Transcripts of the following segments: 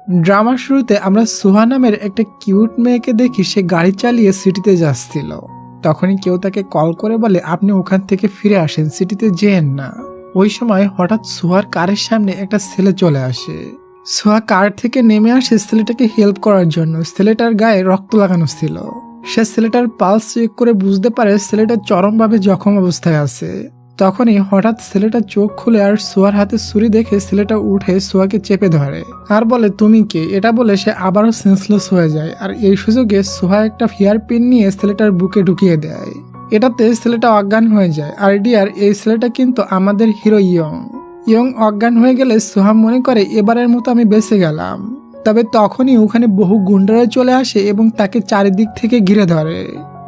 ড্রামার শুরুতে আমরা সুহা নামের একটা কিউট মেয়েকে দেখি, সে গাড়ি চালিয়ে সিটিতে যাচ্ছিল। তখনই কেউ তাকে কল করে বলে আপনি ওখান থেকে ফিরে আসেন, সিটিতে যেন না। ওই সময় হঠাৎ সুহার কারের সামনে একটা ছেলে চলে আসে। সুহা কার থেকে নেমে আসে ছেলেটাকে হেল্প করার জন্য। ছেলেটার গায়ে রক্ত লাগানো ছিল। সে ছেলেটার পালস চেক করে বুঝতে পারে ছেলেটা চরমভাবে জখম অবস্থায় আছে। তখনই হঠাৎ ছেলেটা চোখ খুলে আর সোয়ার হাতে ছুরি দেখে ছেলেটা উঠে সোয়াকে চেপে ধরে আর বলে তুমি কে। এটা বলে সে আবারও সেন্সলেস হয়ে যায়। আর এই সুযোগে সোহা একটা ফিয়ার পিন নিয়ে ছেলেটার বুকে ঢুকিয়ে দেয়। এটাতে ছেলেটা অজ্ঞান হয়ে যায়। আর ডিয়ার, এই ছেলেটা কিন্তু আমাদের হিরো ইয়ং অজ্ঞান হয়ে গেলে সোহা মনে করে এবারের মতো আমি বেঁচে গেলাম। তবে তখনই ওখানে বহু গুন্ডারা চলে আসে এবং তাকে চারিদিক থেকে ঘিরে ধরে।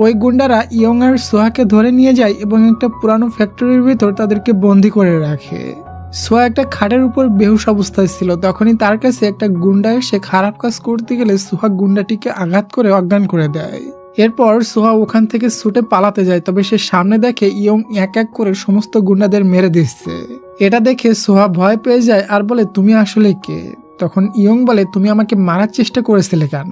ওই গুন্ডারা ইয়ং আর সোহাকে ধরে নিয়ে যায় এবং একটা পুরানো ফ্যাক্টরির ভিতর তাদেরকে বন্দি করে রাখে। সোহা একটা খাটের উপর বেহুশ অবস্থায় ছিল। তখনই তার কাছে একটা গুন্ডা এসে খারাপ কাজ করতে গেলে সোহা গুন্ডাটিকে আঘাত করে অজ্ঞান করে দেয়। এরপর সোহা ওখান থেকে ছুটে পালাতে যায়। তবে সে সামনে দেখে ইয়ং এক এক করে সমস্ত গুন্ডাদের মেরে দিচ্ছে। এটা দেখে সোহা ভয় পেয়ে যায় আর বলে তুমি আসলে কে। তখন ইয়ং বলে তুমি আমাকে মারার চেষ্টা করেছিলে কেন।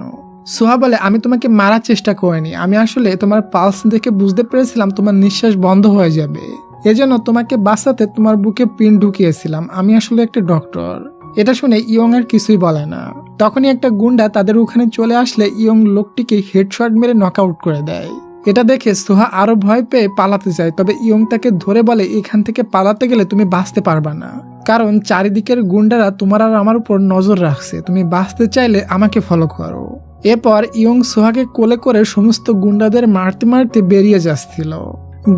সোহা বলে আমি তোমাকে মারার চেষ্টা করিনি, আমি আসলে তোমার পালস দেখে বুঝতে পেরেছিলাম তোমার নিঃশ্বাস বন্ধ হয়ে যাবে, এজন্য তোমাকে বাঁচাতে তোমার বুকে পিন ঢুকিয়েছিলাম। আমি আসলে একটা ডক্টর। এটা শুনে ইয়ং আর কিছুই বলে না। তখনই একটা গুন্ডা তাদের ওখানে চলে আসলে ইয়ং লোকটিকে হেডশট মেরে নকআউট করে দেয়। এটা দেখে সোহা আরো ভয় পেয়ে পালাতে যায়। তবে ইয়ং তাকে ধরে বলে এখান থেকে পালাতে গেলে তুমি বাঁচতে পারবা না, কারণ চারিদিকের গুন্ডারা তোমার আর আমার উপর নজর রাখছে। তুমি বাঁচতে চাইলে আমাকে ফলো করো। এরপর ইয়ং সোহাকে কোলে করে সমস্ত গুন্ডাদের মারতে মারতে বেরিয়ে যাচ্ছিল।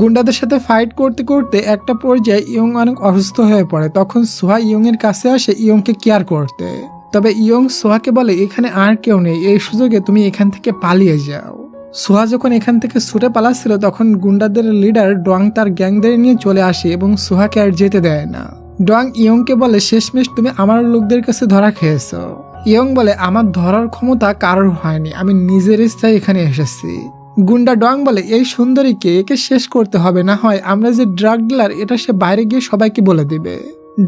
গুন্ডাদের সাথে ফাইট করতে করতে একটা পর্যায়ে ইয়ং অনেক অসুস্থ হয়ে পড়ে। তখন সোহা ইয়ং এর কাছে আসে ইয়ংকে কেয়ার করতে। তবে ইয়ং সোহাকে বলে এখানে আর কেউ নেই, এই সুযোগে তুমি এখান থেকে পালিয়ে যাও। সোহা যখন এখান থেকে ছুটে পালাচ্ছিল তখন গুন্ডাদের লিডার ডোয়াং তার গ্যাংদের নিয়ে চলে আসে এবং সোহাকে আর যেতে দেয় না। ডোয়াং ইয়ংকে বলে শেষমেশ তুমি আমার লোকদের কাছে ধরা খেয়েছ। ইয়ং বলে আমার ধরার ক্ষমতা কারোর হয়নি, আমি নিজের ইচ্ছায় এখানে এসেছি। গুন্ডা ডং বলে এই সুন্দরীকে, একে শেষ করতে হবে, না হয় আমরা যে ড্রাগ ডিলার এটা সে বাইরে গিয়ে সবাইকে বলে দিবে।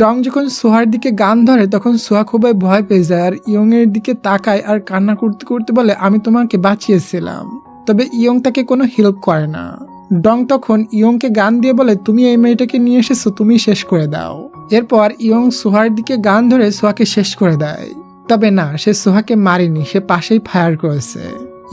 ডং যখন সোহার দিকে গান ধরে তখন সোহা খুবই ভয় পেয়ে যায় আর ইয়ং এর দিকে তাকায় আর কান্না করতে করতে বলে আমি তোমাকে বাঁচিয়েছিলাম। তবে ইয়ং তাকে কোনো হেল্প করে না। ডং তখন ইয়ংকে গান দিয়ে বলে তুমি এই মেয়েটাকে নিয়ে এসেছো, তুমি শেষ করে দাও। এরপর ইয়ং সোহার দিকে গান ধরে সোহাকে শেষ করে দেয়। তবে না, সে সোহাকে মারেনি, সে পাশেই ফায়ার করেছে।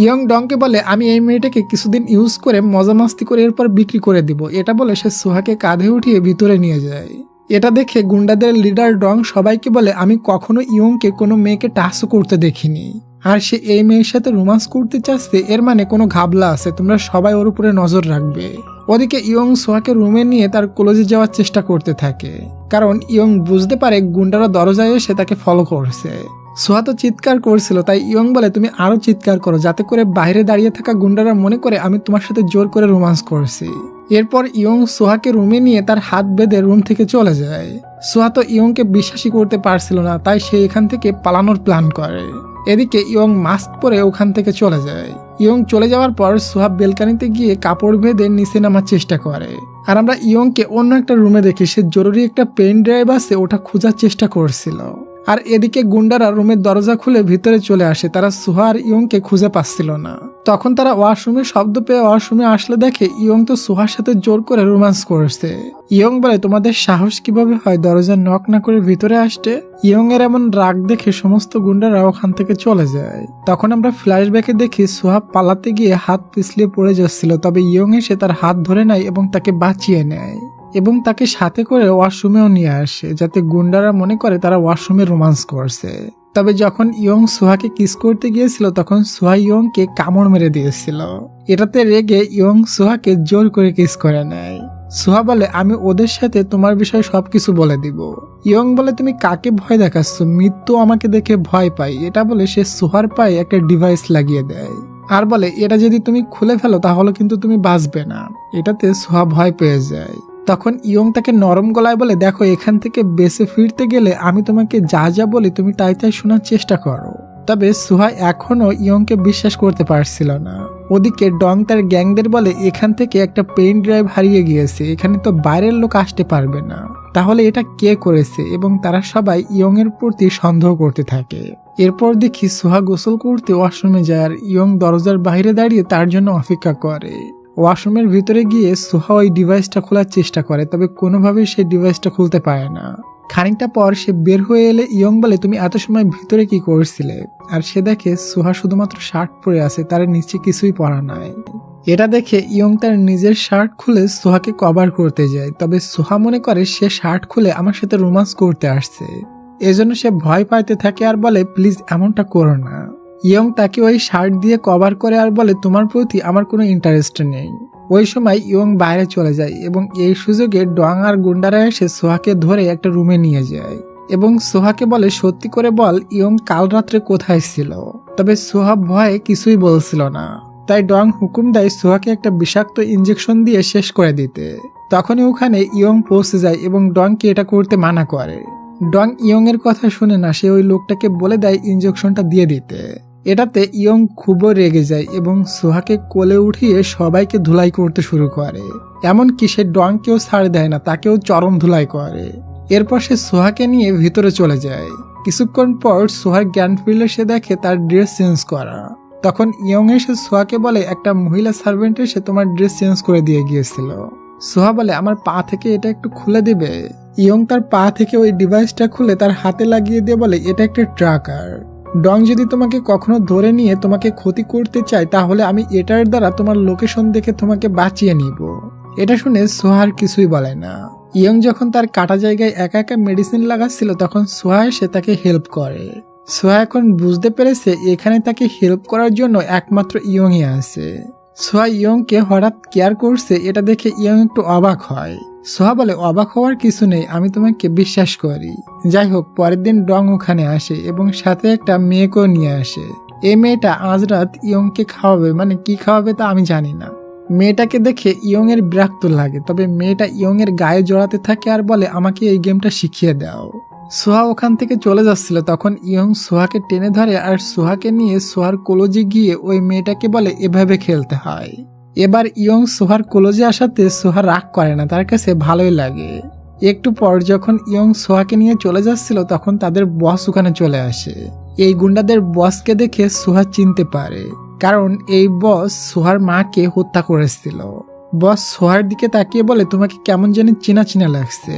ইয়ং ডংকে বলে আমি এই মেয়েটাকে কিছুদিন ইউজ করে মজা মাস্তি করে এরপর বিক্রি করে দিব। এটা বলে সে সোহাকে কাঁধে উঠিয়ে ভিতরে নিয়ে যায়। এটা দেখে গুন্ডাদের লিডার ডং সবাইকে বলে আমি কখনো ইয়ংকে কোনো মেয়েকে টাচও করতে দেখিনি, আর সে এই মেয়ের সাথে রোমান্স করতে চাচ্ছে, এর মানে কোনো ঘাবলা আছে, তোমরা সবাই ওর উপরে নজর রাখবে। ওদিকে ইয়ং সোহাকে রুমে নিয়ে তার কলেজে যাওয়ার চেষ্টা করতে থাকে, কারণ ইয়ং বুঝতে পারে গুন্ডারা দরজায় এসে তাকে ফলো করছে। সোহা তো চিৎকার করছিল, তাই ইয়ং বলে তুমি আরো চিৎকার করো যাতে করে বাইরে দাঁড়িয়ে থাকা গুন্ডারা মনে করে আমি তোমার সাথে জোর করে রোমান্স করছি। এরপর ইয়ং সোহাকে রুমে নিয়ে তার হাত বেঁধে রুম থেকে চলে যায়। সোহা তো ইয়ংকে বিশ্বাসই করতে পারছিল না, তাই সে এখান থেকে পালানোর প্ল্যান করে। এদিকে ইয়ং মাস্ক পরে ওখান থেকে চলে যায়। ইয়ং চলে যাওয়ার পর সোহা বেলকানিতে গিয়ে কাপড় বেঁধে নিচে নামার চেষ্টা করে। আর আমরা ইয়ংকে অন্য একটা রুমে দেখি, সে জরুরি একটা পেন ড্রাইভ আছে ওটা খোঁজার চেষ্টা করছিল। আর এদিকে গুন্ডারা রুমের দরজা খুলে ভিতরে চলে আসে। তারা সোহা আর ইয়ংকে খুঁজে পাচ্ছিল না। তখন তারা ওয়াশরুমের শব্দ পেয়ে ওয়াশরুমে আসলে দেখে ইয়ং তো সোহার সাথে জোর করে রোমান্স করছে। ইয়ং বলে তোমাদের সাহস কিভাবে হয় দরজা নক না করে ভিতরে আসতে। ইয়ং এর এমন রাগ দেখে সমস্ত গুন্ডারা ওখান থেকে চলে যায়। তখন আমরা ফ্ল্যাশব্যাকে দেখি সোহা পালাতে গিয়ে হাত পিছলিয়ে পড়ে যাচ্ছিল। তবে ইয়ং এসে তার হাত ধরে নেয় এবং তাকে বাঁচিয়ে নেয় এবং তাকে সাথে করে ওয়াশরুমেও নিয়ে আসে, যাতে গুন্ডারা মনে করে তারা ওয়াশরুমে রোমান্স করছে। তবে যখন ইয়ং সোহাকে কিস করতে গিয়েছিল তখন সোহা ইয়ংকে কামড় মেরে দিয়েছিল। এটাতে রেগে ইয়ং সোহাকে জোর করে কিস করে নেয়। সোহা বলে আমি ওদের সাথে তোমার বিষয়ে সবকিছু বলে দিব। ইয়ং বলে তুমি কাকে ভয় দেখাচ্ছ, মৃত্যু আমাকে দেখে ভয় পাই। এটা বলে সে সোহার পায়ে একটা ডিভাইস লাগিয়ে দেয় আর বলে এটা যদি তুমি খুলে ফেলো তাহলে কিন্তু তুমি বাঁচবে না। এটাতে সোহা ভয় পেয়ে যায়। তখন ইয়ং তাকে নরম গলায় বলে দেখো এখান থেকে বেঁচে ফিরতে গেলে আমি তোমাকে যা যা বলি তুমি তাই তাই শোনার চেষ্টা করো। তবে সোহা এখনো ইয়ংকে বিশ্বাস করতে পারছিল না। ওদিকে ডং তার গ্যাংদের বলে এখান থেকে একটা পেন ড্রাইভ হারিয়ে গিয়েছে, এখানে তো বাইরের লোক আসতে পারবে না। তাহলে এটা কে করেছে, এবং তারা সবাই ইয়ং এর প্রতি সন্দেহ করতে থাকে। এরপর দেখি সোহা গোসল করতে ওয়াশরুমে যায় আর ইয়ং দরজার বাইরে দাঁড়িয়ে তার জন্য অপেক্ষা করে। ওয়াশরুমের ভিতরে গিয়ে সোহা ওই ডিভাইসটা খোলার চেষ্টা করে, তবে কোনোভাবেই সে ডিভাইসটা খুলতে পারে না। খানিকটা পর সে বের হয়ে এলে ইয়ং বলে, তুমি এত সময় ভিতরে কি করছিলে? আর সে দেখে সোহা শুধুমাত্র শার্ট পরে আছে, তার নিচে কিছুই পরা নাই। এটা দেখে ইয়ং তার নিজের শার্ট খুলে সোহাকে কভার করতে যায়, তবে সোহা মনে করে সে শার্ট খুলে আমার সাথে রোমান্স করতে আসছে। এজন্য সে ভয় পাইতে থাকে আর বলে, প্লিজ এমনটা করো না। ইয়ং তাকে ওই শার্ট দিয়ে কভার করে আর বলে, তোমার প্রতি আমার কোনো ইন্টারেস্ট নেই। ওই সময় ইয়ং বাইরে চলে যায় এবং এই সুযোগে ডং আর গুন্ডারা এসে সোহাকে ধরে একটা রুমে নিয়ে যায় এবং সোহাকে বলে, সত্যি করে বল ইয়ং কাল রাত্রে কোথায় ছিল? তবে সোহা ভয়ে কিছুই বলছিল না। তাই ডং হুকুম দেয় সোহাকে একটা বিষাক্ত ইঞ্জেকশন দিয়ে শেষ করে দিতে। তখনই ওখানে ইয়ং পৌঁছে যায় এবং ডংকে এটা করতে মানা করে। ডং ইয়ং এর কথা শুনে না, সে ওই লোকটাকে বলে দেয় ইঞ্জেকশনটা দিয়ে দিতে। এটাতে ইয়ং খুবই রেগে যায় এবং সোহাকে কোলে উঠিয়ে সবাইকে ধুলাই করতে শুরু করে। এমনকি সে ডংকেও ছাড় দেয় না, তাকেও চরম ধুলাই করে। এরপর সে সোহাকে নিয়ে ভিতরে চলে যায়। কিছুক্ষণ পর সোহার জ্ঞান ফিরলে সে দেখে তার ড্রেস চেঞ্জ করা। তখন ইয়ং এসে সোহাকে বলে, একটা মহিলা সার্ভেন্ট এসে তোমার ড্রেস চেঞ্জ করে দিয়ে গিয়েছিল। সোহা বলে, আমার পা থেকে এটা একটু খুলে দিবে? ইয়ং তার পা থেকে ওই ডিভাইসটা খুলে তার হাতে লাগিয়ে দিয়ে বলে, এটা একটা ট্র্যাকার। ডং যদি তোমাকে কখনো ধরে নিয়ে তোমাকে ক্ষতি করতে চায় তাহলে আমি এটার দ্বারা তোমার লোকেশন দেখে তোমাকে বাঁচিয়ে নিব। এটা শুনে সোহার কিছুই বলে না। ইয়ং যখন তার কাটা জায়গায় একা একা মেডিসিন লাগাচ্ছিল তখন সোহা এসে তাকে হেল্প করে। সোহা এখন বুঝতে পেরেছে এখানে তাকে হেল্প করার জন্য একমাত্র ইয়ংই আছে। সোহা ইয়ংকে হঠাৎ কেয়ার করছে, এটা দেখে ইয়ং একটু অবাক হয়। সোহা বলে, অবাক হওয়ার কিছু নেই, আমি তোমাকে বিশ্বাস করি। যাই হোক, পরের দিন ডং ওখানে আসে এবং সাথে একটা মেয়েকেও নিয়ে আসে। এই মেয়েটা আজ রাত ইয়ংকে খাওয়াবে, মানে কি খাওয়াবে তা আমি জানি না। মেয়েটাকে দেখে ইয়ং এর বিরক্ত লাগে, তবে মেয়েটা ইয়ং এর গায়ে জড়াতে থাকে আর বলে, আমাকে এই গেমটা শিখিয়ে দাও। সোহা ওখান থেকে চলে যাচ্ছিল, তখন ইয়ং সোহাকে টেনে ধরে আর সোহাকে নিয়ে সোহার কলেজে গিয়ে ওই মেয়েটাকে বলে এভাবে খেলতে হয়। এবার ইয়ং সোহার কলেজে আসাতে সোহা রাগ করে না, তার কাছে ভালোই লাগে। একটু পর যখন ইয়ং সোহাকে নিয়ে চলে যাচ্ছিল তখন তাদের বস ওখানে চলে আসে। এই গুন্ডাদের বসকে দেখে সোহা চিনতে পারে, কারণ এই বস সোহার মাকে হত্যা করেছিল। বস সোহার দিকে তাকিয়ে বলে, তোমাকে কেমন জানি চেনা চেনা লাগছে।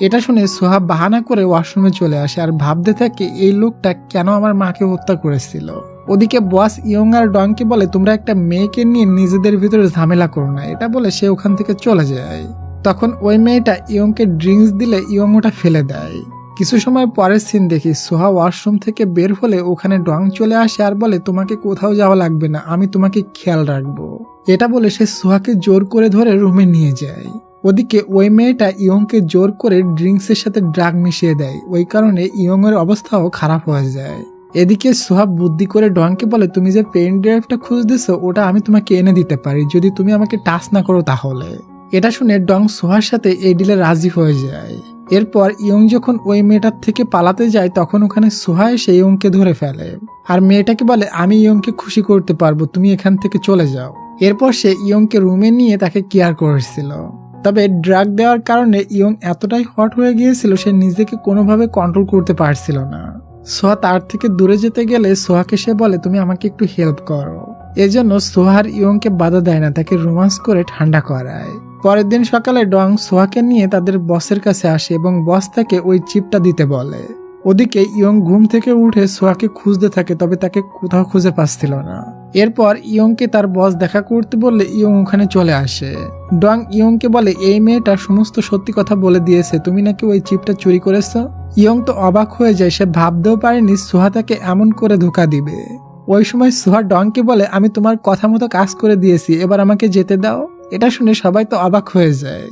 এটা শুনে সোহা বাহানা করে ওয়াশরুমে চলে আসে আর ভাবতে থাকে এই লোকটা কেন আমার মাকে হত্যা করেছিল। ওদিকে বস ইয়ং আর ডংকে বলে, তোমরা একটা মেয়েকে নিয়ে নিজেদের ভিতরে ঝামেলা করো না। এটা বলে সে ওখান থেকে চলে যায়। তখন ওই মেয়েটা ইয়ংকে ড্রিঙ্কস দিলে ইয়ং ওটা ফেলে দেয়। কিছু সময় পরের সিন দেখি সোহা ওয়াশরুম থেকে বের হলে ওখানে ডং চলে আসে আর বলে, তোমাকে কোথাও যাওয়া লাগবে না, আমি তোমাকে খেয়াল রাখবো। এটা বলে সে সোহাকে জোর করে ধরে রুমে নিয়ে যায়। ওদিকে ওই মেয়েটা ইয়ংকে জোর করে ড্রিঙ্কসের সাথে ড্রাগ মিশিয়ে দেয়, ওই কারণে ইয়ং এর অবস্থাও খারাপ হয়ে যায়। এদিকে সোহা বুদ্ধি করে ডংকে বলে, তুমি যে পেন ড্রাইভটা খুঁজতেছো ওটা আমি তোমাকে এনে দিতে পারি যদি তুমি আমাকে টাচ না করো তাহলে। এটা শুনে ডং সোহার সাথে এই ডিলে রাজি হয়ে যায়। এরপর ইয়ং যখন ওই মেয়েটার থেকে পালাতে যায় তখন ওখানে সোহা এসে ইয়ংকে ধরে ফেলে আর মেয়েটাকে বলে, আমি ইয়ংকে খুশি করতে পারবো, তুমি এখান থেকে চলে যাও। এরপর সে ইয়ংকে রুমে নিয়ে তাকে কেয়ার করেছিল। তবে ড্রাগ দেওয়ার কারণে ইয়ং এতটাই হট হয়ে গিয়েছিল সে নিজেকে কোনোভাবে কন্ট্রোল করতে পারছিল না। সোহা তার থেকে দূরে যেতে গেলে সোহাকে সে বলে, তুমি আমাকে একটু হেল্প করো। এজন্য সোহার ইয়ংকে বাধা দেয় না, তাকে রোমান্স করে ঠান্ডা করায়। পরের দিন সকালে ডং সোহাকে নিয়ে তাদের বসের কাছে আসে এবং বস তাকে ওই চিপটা দিতে বলে। ওদিকে ইয়ং ঘুম থেকে উঠে সোহাকে খুঁজতে থাকে, তবে তাকে কোথাও খুঁজে পাচ্ছিল না। এরপর ইয়ংকে তার বস দেখা করতে বললে ইয়ং ওখানে চলে আসে। ডং ইয়ংকে বলে, এই মেয়েটা সমস্ত সত্যি কথা বলে দিয়েছে, তুমি নাকি ওই চিপটা চুরি করেছো। ইয়ং তো অবাক হয়ে যায়, সে ভাবতেও পারেনি সোহা তাকে এমন করে ধোকা দিবে। ওই সময় সোহা ডংকে বলে, আমি তোমার কথা মতো কাজ করে দিয়েছি, এবার আমাকে যেতে দাও। এটা শুনে সবাই তো অবাক হয়ে যায়।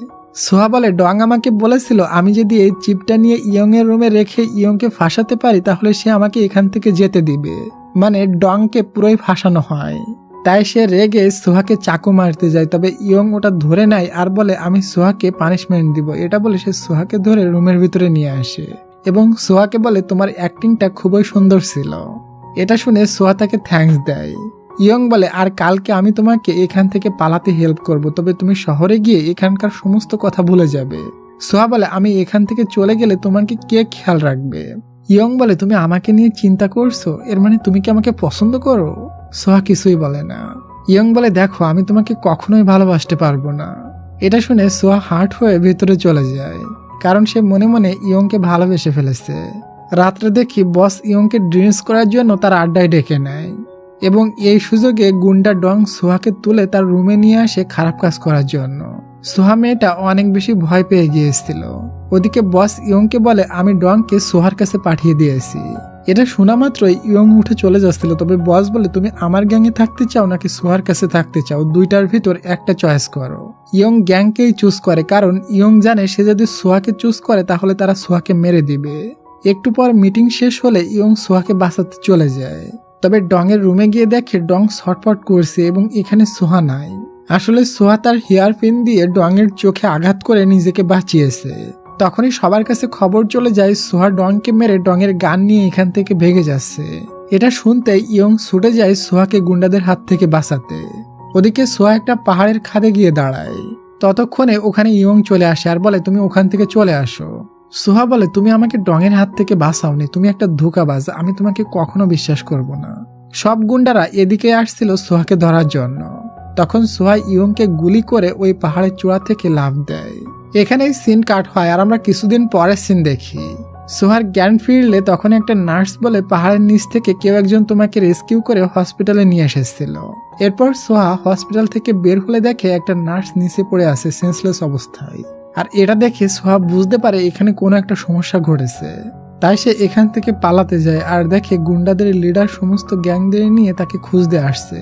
সোহা বলে, ডং আমাকে বলেছিল আমি যদি এই চিপটা নিয়ে ইয়ং এর রুমে রেখে ইয়ংকে ফাঁসাতে পারি তাহলে সে আমাকে এখান থেকে যেতে দিবে, মানে ডংকে পুরোই ফাঁসানো হয়। তাই সে রেগে সোহাকে চাকু মারতে যায়, তবে ইয়ং ওটা ধরে নেয় আর বলে, আমি সোহাকে পানিশমেন্ট দিব। এটা বলে সে সোহাকে ধরে রুমের ভিতরে নিয়ে আসে এবং সোহাকে বলে, তোমার অ্যাক্টিংটা খুবই সুন্দর ছিল। এটা শুনে সোহা তাকে থ্যাঙ্কস দেয়। ইয়ং বলে, আর কালকে আমি তোমাকে এখান থেকে পালাতে হেল্প করব, তবে তুমি শহরে গিয়ে এখানকার সমস্ত কথা ভুলে যাবে। সোহা বলে আমি এখান থেকে চলে গেলে তোমাকে কে খেয়াল রাখবে? ইয়ং বলে তুমি আমাকে নিয়ে চিন্তা করছো, এর মানে তুমি কি আমাকে পছন্দ করো? সোহা কিছুই বলে না। ইয়ং বলে দেখো আমি তোমাকে কখনোই ভালোবাসতে পারবো না। এটা শুনে সোহা হার্ট হয়ে ভেতরে চলে যায়, কারণ সে মনে মনে ইয়ংকে ভালোবেসে ফেলেছে। রাত্রে দেখি বস ইয়ংকে ড্রিঙ্কস করার জন্য তার আড্ডায় ডেকে নেয় এবং এই সুযোগে গুন্ডা ডং সোহাকে তুলে তার রুমে নিয়ে আসে খারাপ কাজ করার জন্য। সোহা মেয়েটা অনেক বেশি ভয় পেয়ে গিয়েছিল। ওদিকে বস ইয়ংকে বলে আমি ডংকে সোহার কাছে পাঠিয়ে দিয়েছি। এটা শোনা মাত্রই ইয়ং উঠে চলে যাচ্ছিল, তবে বস বলে তুমি আমার গ্যাংয়ে থাকতে চাও নাকি সোহার কাছে থাকতে চাও, দুইটার ভিতর একটা চয়েস করো। ইয়ং গ্যাংকেই চুজ করে, কারণ ইয়ং জানে সে যদি সোহাকে চুজ করে তাহলে তারা সোহাকে মেরে দিবে। একটু পর মিটিং শেষ হলে ইয়ং সোহাকে বাঁচাতে চলে যায়, তবে ডং এর রুমে গিয়ে দেখে ডং ছটফট করছে এবং এখানে সোহা নাই। আসলে সোহা তার হেয়ার পিন দিয়ে ডং এর চোখে আঘাত করে নিজেকে বাঁচিয়েছে। তখনই সবার কাছে খবর চলে যায় সোহা ডংকে মেরে ডংয়ের গান নিয়ে এখান থেকে ভেগে যাচ্ছে। এটা শুনতে ইয়ং ছুটে যায় সোহাকে গুন্ডাদের হাত থেকে বাঁচাতে। ওদিকে সোহা একটা পাহাড়ের খাদে গিয়ে দাঁড়ায়। ততক্ষণে ওখানে ইয়ং চলে আসে আর বলে তুমি ওখান থেকে চলে আসো। সোহা বলে তুমি আমাকে ডংয়ের হাত থেকে বাঁচাওনি, তুমি একটা ধোঁকাবাজ, আমি তোমাকে কখনো বিশ্বাস করব না। সব গুন্ডারা এদিকে আসছিল সোহাকে ধরার জন্য। তখন সোহা ইয়ংকে গুলি করে ওই পাহাড়ের চূড়া থেকে লাফ দেয়। এখানেই সিন কাট হয় আর আমরা কিছুদিন পরের সিন দেখি। সোহার জ্ঞান ফিরলে তখন একটা নার্স বলে পাহাড়ের নিচ থেকে কেউ একজন তোমাকে রেস্কিউ করে হসপিটালে নিয়ে এসেছিল। এরপর সোহা হসপিটাল থেকে বের হলে দেখে একটা নার্স নিচে পড়ে আছে সেন্সলেস অবস্থায়। আর এটা দেখে সোহা বুঝতে পারে এখানে কোনো একটা সমস্যা ঘটেছে। তাই সে এখান থেকে পালাতে যায় আর দেখে গুন্ডাদের লিডার সমস্ত গ্যাংদের নিয়ে তাকে খুঁজতে আসছে।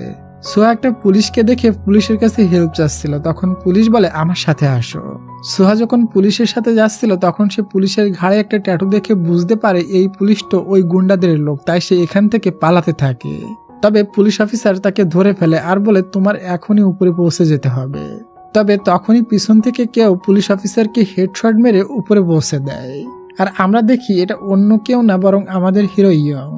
সোহা একটা পুলিশকে দেখে পুলিশের কাছে হেল্প চাচ্ছিল, তখন পুলিশ বলে আমার সাথে আসো। সোহা যখন পুলিশের সাথে যাচ্ছিল তখন সে পুলিশের ঘাড়ে একটা ট্যাটু দেখে বুঝতে পারে এই পুলিশ তো ওই গুন্ডাদের লোক, তাই সে এখান থেকে পালাতে থাকে। তবে পুলিশ অফিসার তাকে ধরে ফেলে আর বলে তোমার এখনই উপরে পৌঁছে যেতে হবে। তবে তখনই পিছন থেকে কেউ পুলিশ অফিসারকে হেডশট মেরে উপরে পৌঁছে দেয়। আর আমরা দেখি এটা অন্য কেউ না বরং আমাদের হিরো ইয়ং।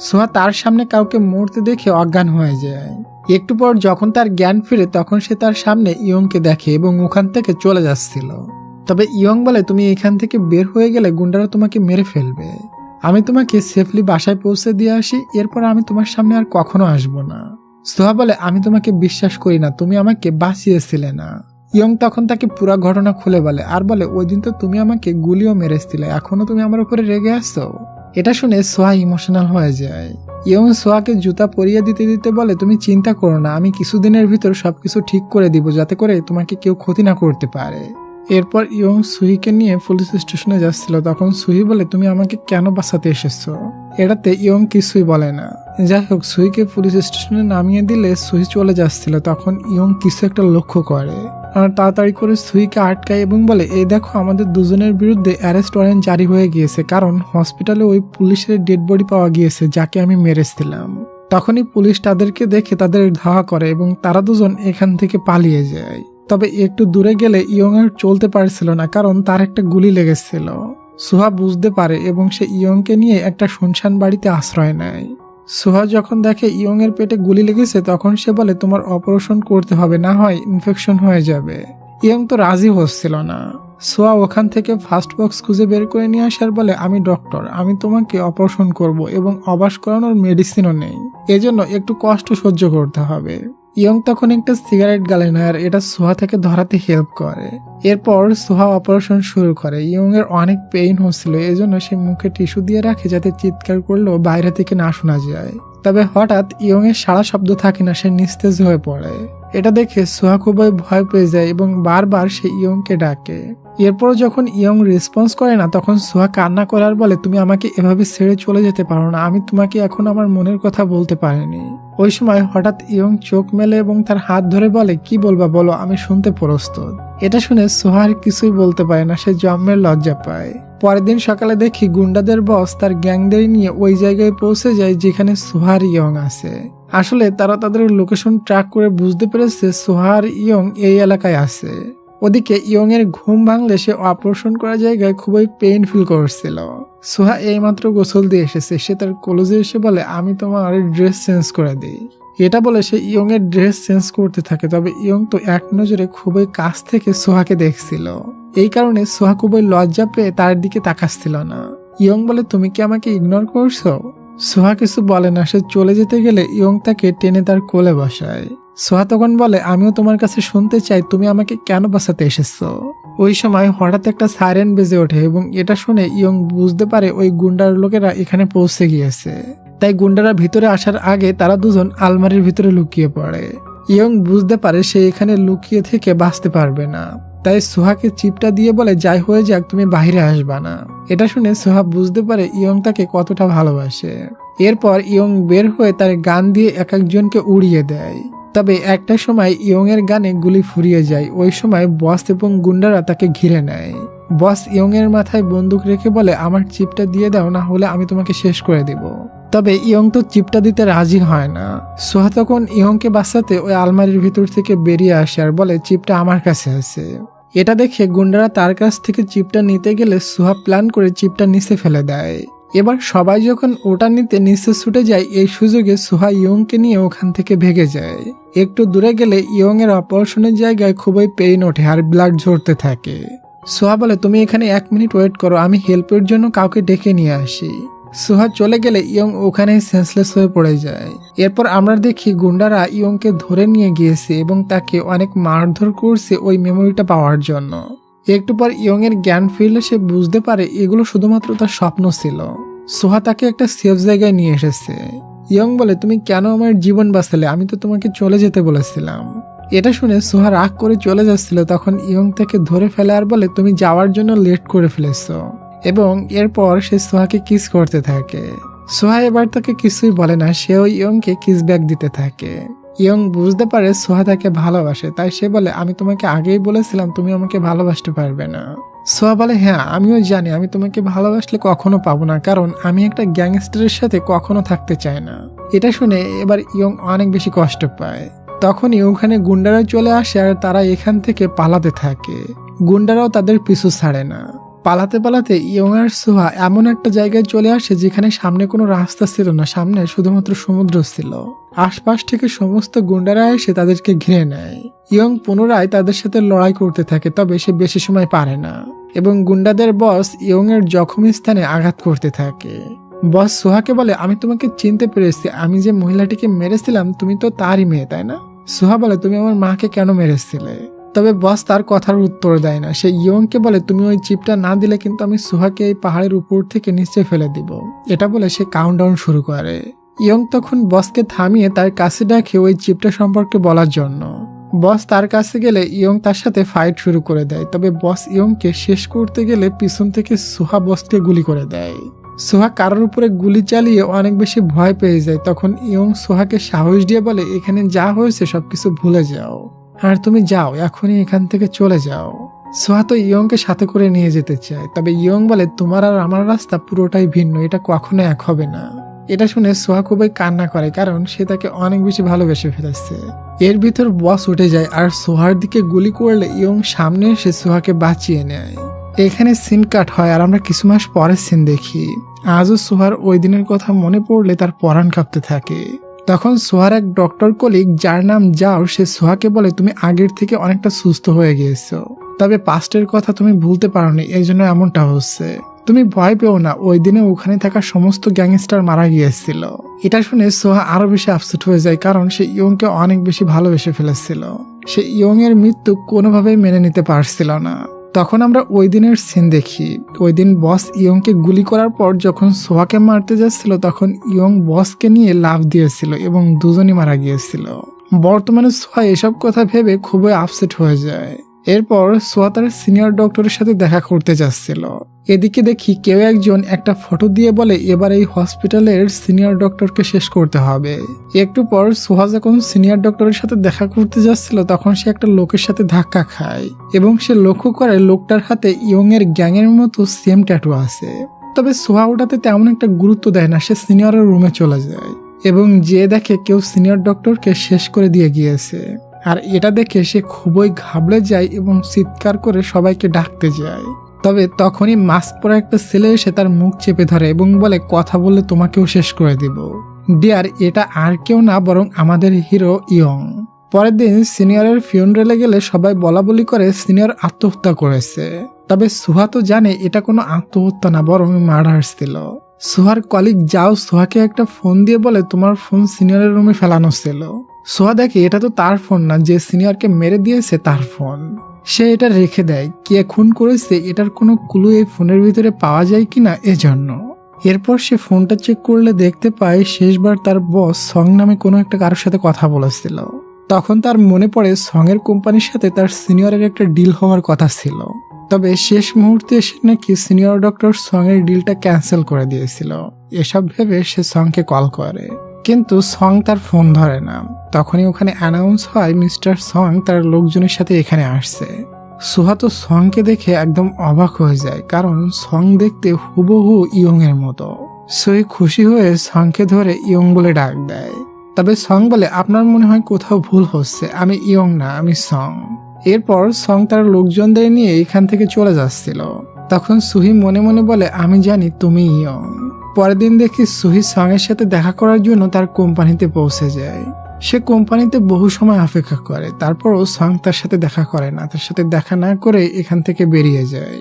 সোহা তার সামনে কাউকে মরতে দেখে অজ্ঞান হয়ে যায়। একটু পর যখন তার জ্ঞান ফিরে তখন সে তার সামনে ইয়ংকে দেখে এবং ওখান থেকে চলে যাচ্ছিল। তবে ইয়ং বলে তুমি এখান থেকে বের হয়ে গেলে গুন্ডারা তোমাকে মেরে ফেলবে, আমি তোমাকে সেফলি বাসায় পৌঁছে দিয়ে আসি, এরপর আমি তোমার সামনে আর কখনো আসবো না। সোহা বলে আমি তোমাকে বিশ্বাস করি না, তুমি আমাকে বাঁচিয়েছিলে না। ইয়ং তখন তাকে পুরো ঘটনা খুলে বলে আর বলে ওই দিন তো তুমি আমাকে গুলিও মেরেছিলে, এখনো তুমি আমার উপরে রেগে আসছো। এটা শুনে সোহা ইমোশনাল হয়ে যায়। ইয়ং সোহাকে জুতা পরিয়ে দিতে দিতে বলে তুমি চিন্তা করো না, আমি কিছুদিনের ভিতর সবকিছু ঠিক করে দিব যাতে করে তোমাকে কেউ ক্ষতি না করতে পারে। এরপর ইয়ং সুহিকে নিয়ে পুলিশ স্টেশনে যাচ্ছিল, তখন সুহি বলে তুমি আমাকে কেন বাঁচাতে এসেছো। এটাতে ইয়ং কিছুই বলে না। যাই হোক সুহিকে পুলিশ স্টেশনে নামিয়ে দিলে সুহি চলে যাচ্ছিল, তখন ইয়ং কিছু একটা লক্ষ্য করে আর তাড়াতাড়ি করে সুহিকে আটকায় এবং বলে এই দেখো আমাদের দুজনের বিরুদ্ধে অ্যারেস্ট ওয়ারেন্ট জারি হয়ে গিয়েছে, কারণ হসপিটালে ওই পুলিশের ডেড বডি পাওয়া গিয়েছে যাকে আমি মেরেছিলাম। তখনই পুলিশ তাদেরকে দেখে তাদের ধাওয়া করে এবং তারা দুজন এখান থেকে পালিয়ে যায়। তবে একটু দূরে গেলে ইয়ং আর চলতে পারছিল না, কারণ তার একটা গুলি লেগেছিল। সোহা বুঝতে পারে এবং সে ইয়ংকে নিয়ে একটা শুনশান বাড়িতে আশ্রয় নেয়। সোহা যখন দেখে ইয়ং এর পেটে গুলি লেগেছে তখন সে বলে তোমার অপারেশন করতে হবে, না হয় ইনফেকশন হয়ে যাবে। ইয়ং তো রাজি হচ্ছিল না। সোহা ওখান থেকে ফার্স্ট বক্স খুঁজে বের করে নিয়ে আসার বলে আমি ডক্টর, আমি তোমাকে অপারেশন করব এবং অবাস করানোর মেডিসিনও নেই, এজন্য একটু কষ্ট সহ্য করতে হবে। ইয়ং তখন একটা সিগারেট গালে নেয় আর এটা সোহা থেকে ধরাতে হেল্প করে। এরপর সোহা অপারেশন শুরু করে। ইয়ং এর অনেক পেইন হচ্ছিল, এজন্য সে মুখে টিস্যু দিয়ে রাখে যাতে চিৎকার করলেও বাইরে থেকে না শোনা যায়। তবে হঠাৎ ইয়ং এর সারা শব্দ থাকে না, সে নিস্তেজ হয়ে পড়ে। এটা দেখে সোহা খুবই ভয় পেয়ে যায় এবং বারবার সে ইয়ংকে ডাকে। এরপর যখন ইয়ং রেসপন্স করে না তখন সোহা কান্না করার বলে তুমি আমাকে এভাবে ছেড়ে চলে যেতে পারো না, আমি তোমাকে এখন আমার মনের কথা বলতে পারিনি। ওই সময় হঠাৎ ইয়ং চোখ মেলে এবং তার হাত ধরে বলে কি বলবা বলো, আমি শুনতে প্রস্তুত। এটা শুনে সোহা আর কিছুই বলতে পারে না, সে জন্মের লজ্জা পায়। পরের দিন সকালে দেখি গুন্ডাদের বস তার গ্যাংদের নিয়ে ওই জায়গায় পৌঁছে যায় যেখানে সোহা আর ইয়ং আছে। আসলে তারা তাদের লোকেশন ট্র্যাক করে বুঝতে পেরেছে সোহা আর ইয়ং এই এলাকায় আছে। ওদিকে ইয়ং এর ঘুম ভাঙলে সে অপারেশন করা জায়গায় খুবই পেইন ফিল করছিল। সোহা এইমাত্র গোসল দিয়ে এসেছে, সে তার কলেজে এসে বলে আমি তোমার ড্রেস চেঞ্জ করে দিই। এটা বলে সে ইয়ং এর ড্রেস চেঞ্জ করতে থাকে। তবে ইয়ং তো এক নজরে খুবই কাছ থেকে সোহাকে দেখছিল। এই কারণে সোহা খুবই লজ্জা পেয়ে তার দিকে তাকাচ্ছিল না। ইয়ং বলে, তুমি কি আমাকে ইগনোর করছো? সোহা কিছু বলে না। সে চলে যেতে গেলে ইয়ং তাকে টেনে তার কোলে বসায়। সোহা তখন বলে, আমিও তোমার কাছে শুনতে চাই তুমি আমাকে কেন বাঁচাতে এসেছো। ওই সময় হঠাৎ একটা সাইরেন বেজে ওঠে এবং এটা শুনে ইয়ং বুঝতে পারে ওই গুন্ডার লোকেরা এখানে পৌঁছে গিয়েছে। তাই গুন্ডারা ভিতরে আসার আগে তারা দুজন আলমারির ভিতরে লুকিয়ে পড়ে। ইয়ং বুঝতে পারে সে এখানে লুকিয়ে থেকে বাঁচতে পারবে না। তাই সোহাকে চিপটা দিয়ে বলে, যাই হয়ে যাক তুমি বাহিরে আসবা না। এটা শুনে সোহা বুঝতে পারে ইয়ং তাকে কতটা ভালোবাসে। এরপর ইয়ং বের হয়ে তার গান দিয়ে এক একজনকে উড়িয়ে দেয়। তবে একটা সময় ইয়ং এর গানে গুলি ফুরিয়ে যায়। ওই সময় বস এবং গুন্ডারা তাকে ঘিরে নেয়। বস ইয়ং এর মাথায় বন্দুক রেখে বলে, আমার চিপটা দিয়ে দাও, না হলে আমি তোমাকে শেষ করে দিব। তবে ইয়ং তো চিপটা দিতে রাজি হয় না। সোহা তখন ইয়ংকে বাঁচাতে ওই আলমারির ভিতর থেকে বেরিয়ে আসে আর বলে, চিপটা আমার কাছে আছে। এটা দেখে গুন্ডারা তার কাছ থেকে চিপটা নিতে গেলে সোহা প্ল্যান করে চিপটা নিচে ফেলে দেয়। এবার সবাই যখন ওটা নিতে নিচে ছুটে যায়, এই সুযোগে সোহা ইয়ংকে নিয়ে ওখান থেকে ভেগে যায়। একটু দূরে গেলে ইয়ং এর অপারেশনের জায়গায় খুবই পেইন ওঠে আর ব্লাড ঝরতে থাকে। সোহা বলে, তুমি এখানে 1 মিনিট ওয়েট করো, আমি হেল্পের জন্য কাউকে ডেকে নিয়ে আসি। সোহা চলে গেলে ইয়ং ওখানেই সেন্সলেস হয়ে পড়ে যায়। এরপর আমরা দেখি গুন্ডারা ইয়ংকে ধরে নিয়ে গিয়েছে এবং তাকে অনেক মারধর করছে ওই মেমোরিটা পাওয়ার জন্য। একটু পর ইয়ং এর জ্ঞান ফিরলে সে বুঝতে পারে এগুলো শুধুমাত্র তার স্বপ্ন ছিল। সোহা তাকে একটা সেফ জায়গায় নিয়ে এসেছে। ইয়ং বলে, তুমি কেন আমার জীবন বাঁচালে? আমি তো তোমাকে চলে যেতে বলেছিলাম। এটা শুনে সোহা রাগ করে চলে যাচ্ছিল। তখন ইয়ং তাকে ধরে ফেলে আর বলে, তুমি যাওয়ার জন্য লেট করে ফেলেছো। এবং এরপর সে সোহাকে কিস করতে থাকে। সোহা এবার তাকে কিছুই বলে না, সেও ইয়ংকে কিস ব্যাক দিতে থাকে। ইয়ং বুঝতে পারে সোহা তাকে ভালোবাসে, তাই সে বলে, আমি তোমাকে আগেই বলেছিলাম তুমি আমাকে ভালোবাসতে পারবে না। সোহা বলে, হ্যাঁ আমিও জানি আমি তোমাকে ভালোবাসলে কখনো পাবো না, কারণ আমি একটা গ্যাংস্টারের সাথে কখনো থাকতে চাই না। এটা শুনে এবার ইয়ং অনেক বেশি কষ্ট পায়। তখনই ওখানে গুন্ডারা চলে আসে আর তারা এখান থেকে পালাতে থাকে। গুন্ডারাও তাদের পিছু ছাড়ে না। পালাতে পালাতে ইয়ং আর সোহা এমন একটা জায়গায় চলে আসে যেখানে সামনে কোনো রাস্তা ছিল না, সামনে শুধুমাত্র সমুদ্র ছিল। আশপাশ থেকে সমস্ত গুন্ডারা এসে তাদেরকে ঘিরে নেয়। ইয়ং পুনরায় তাদের সাথে লড়াই করতে থাকে, তবে সে বেশি সময় পারে না এবং গুন্ডাদের বস ইয়ং এর জখম স্থানে আঘাত করতে থাকে। বস সোহাকে বলে, আমি তোমাকে চিনতে পেরেছি, আমি যে মহিলাটিকে মেরেছিলাম তুমি তো তারই মেয়ে, তাই না? সোহা বলে, তুমি আমার মাকে কেন মেরেছিলে? তবে বস তার কথার উত্তর দেয় না। সে ইয়ংকে বলে, তুমি ওই চিপটা না দিলে কিন্তু আমি সোহাকে এই পাহাড়ের উপর থেকে নিচে ফেলে দিব। এটা বলে সে কাউন্টডাউন শুরু করে। ইয়ং তখন বসকে থামিয়ে তার কাছে ডাকে ওই চিপটা সম্পর্কে বলার জন্য। বস তার কাছে গেলে ইয়ং তার সাথে ফাইট শুরু করে দেয়। তবে বস ইয়ংকে শেষ করতে গেলে পিছন থেকে সোহা বসকে গুলি করে দেয়। সোহা কারোর উপরে গুলি চালিয়ে অনেক বেশি ভয় পেয়ে যায়। তখন ইয়ং সোহাকে সাহস দিয়ে বলে, এখানে যা হয়েছে সবকিছু ভুলে যাও আর তুমি যাও, এখনই এখান থেকে চলে যাও। সোহা তো ইয়ংকে সাথে করে নিয়ে যেতে চায়, তবে ইয়ং বলে, তোমার আর আমার রাস্তা পুরোটাই ভিন্ন, এটা কখনো এক হবে না। এটা শুনে সোহা খুবই কান্না করে, কারণ সে তাকে অনেক বেশি ভালোবেসে ফেলেছে। এর ভিতর বস উঠে যায় আর সোহার দিকে গুলি করলে ইয়ং সামনে এসে সোহাকে বাঁচিয়ে নেয়। এখানে সিন কাট হয় আর আমরা কিছু মাস পরের সিন দেখি। আজও সোহার ওই দিনের কথা মনে পড়লে তার পরাণ কাঁপতে থাকে। তখন সোহার এক ডক্টর কলিগ যার নাম যাও, সে সোহাকে বলে, তুমি আগের থেকে অনেকটা সুস্থ হয়ে গিয়েছো, তবে পাস্টের কথা তুমি ভুলতে পারোনি, এই জন্য এমনটা হচ্ছে। তুমি ভয় পেও না, ওই দিনে ওখানে থাকা সমস্ত গ্যাংস্টার মারা গিয়েছিল। এটা শুনে সোহা আরো বেশি আপসেট হয়ে যায়, কারণ সে ইয়ংকে অনেক বেশি ভালোবেসে ফেলেছিল। সে ইয়ং এর মৃত্যু কোনোভাবেই মেনে নিতে পারছিল না। তখন আমরা ওই দিনের সিন দেখি। ওই দিন বস ইয়ংকে গুলি করার পর যখন সোহাকে মারতে যাচ্ছিল, তখন ইয়ং বসকে নিয়ে লাফ দিয়েছিল এবং দুজনই মারা গিয়েছিল। বর্তমানে সোহা এসব কথা ভেবে খুবই আপসেট হয়ে যায়। এরপর সোহা তার সিনিয়র ডক্টরের সাথে দেখা করতে যাচ্ছিল। এদিকে দেখি কেউ একজন একটা ফটো দিয়ে বলে, এবার এই হসপিটালের সিনিয়র ডক্টরকে শেষ করতে হবে। একটু পর সোহা যখন সিনিয়র ডক্টরের সাথে দেখা করতে যাচ্ছিল, তখন সে একটা লোকের সাথে ধাক্কা খায় এবং সে লক্ষ্য করে লোকটার হাতে ইয়ং এর গ্যাং এর মতো সেম ট্যাটু আছে। তবে সোহা ওটাতে তেমন একটা গুরুত্ব দেয় না, সে সিনিয়রের রুমে চলে যায় এবং যে দেখে কেউ সিনিয়র ডক্টরকে শেষ করে দিয়ে গিয়েছে। আর এটা দেখে সে খুবই ঘাবড়ে যায় এবং চিৎকার করে সবাইকে ডাকতে যায়। তবে তখনই মাস্ক পরা একটা ছেলে এসে তার মুখ চেপে ধরে এবং বলে, কথা বললে তোমাকেও শেষ করে দিব। ডিয়ার, এটা আর কেউ না বরং আমাদের হিরো ইয়ং। পরের দিন সিনিয়রের ফিউনারেলে গেলে সবাই বলা বলি করে সিনিয়র আত্মহত্যা করেছে। তবে সুহা তো জানে এটা কোনো আত্মহত্যা না, বরং মার্ডার ছিল। সুহার কলিগ যাও সোহাকে একটা ফোন দিয়ে বলে তোমার ফোন সিনিয়রের রুমে ফেলানো ছিল। সোহা দেখে এটা তো তার ফোন না, যে সিনিয়রকে মেরে দিয়েছে তার ফোন। সে এটা রেখে দেয়, কে খুন করেছে এটার কোনো ক্লু এই ফোনের ভিতরে পাওয়া যায় কিনা এজন্য। এরপর সে ফোনটা চেক করলে দেখতে পায় শেষবার তার বস সং নামে কোনো একটা কারোর সাথে কথা বলেছিল। তখন তার মনে পড়ে সং এর কোম্পানির সাথে তার সিনিয়রের একটা ডিল হওয়ার কথা ছিল। তবে শেষ মুহূর্তে এসে নাকি সিনিয়র ডক্টর সং এর ডিলটা ক্যান্সেল করে দিয়েছিল। এসব ভেবে সে সংকে কল করে, কিন্তু সং তার ফোন ধরে না। তখনই ওখানে অ্যানাউন্স হয় মিস্টার সং তার লোকজনের সাথে এখানে আসছে। সুহা তো সংকে দেখে একদম অবাক হয়ে যায়, কারণ সং দেখতে হুবহু ইয়ং এর মতো। সই খুশি হয়ে সংকে ধরে ইয়ং বলে ডাক দেয়। তবে সং বলে আপনার মনে হয় কোথাও ভুল হচ্ছে, আমি ইয়ং না, আমি সং। এরপর সং তার লোকজনদের নিয়ে এখান থেকে চলে যাচ্ছিল। তখন সুহি মনে মনে বলে আমি জানি তুমি ইয়ং। পরের দিন দেখি সুহি সং এর সাথে দেখা করার জন্য তার কোম্পানিতে পৌঁছে যায়। সে কোম্পানিতে বহু সময় অপেক্ষা করে, তারপরও সং তার সাথে দেখা করে না। তার সাথে দেখা না করে এখান থেকে বেরিয়ে যায়।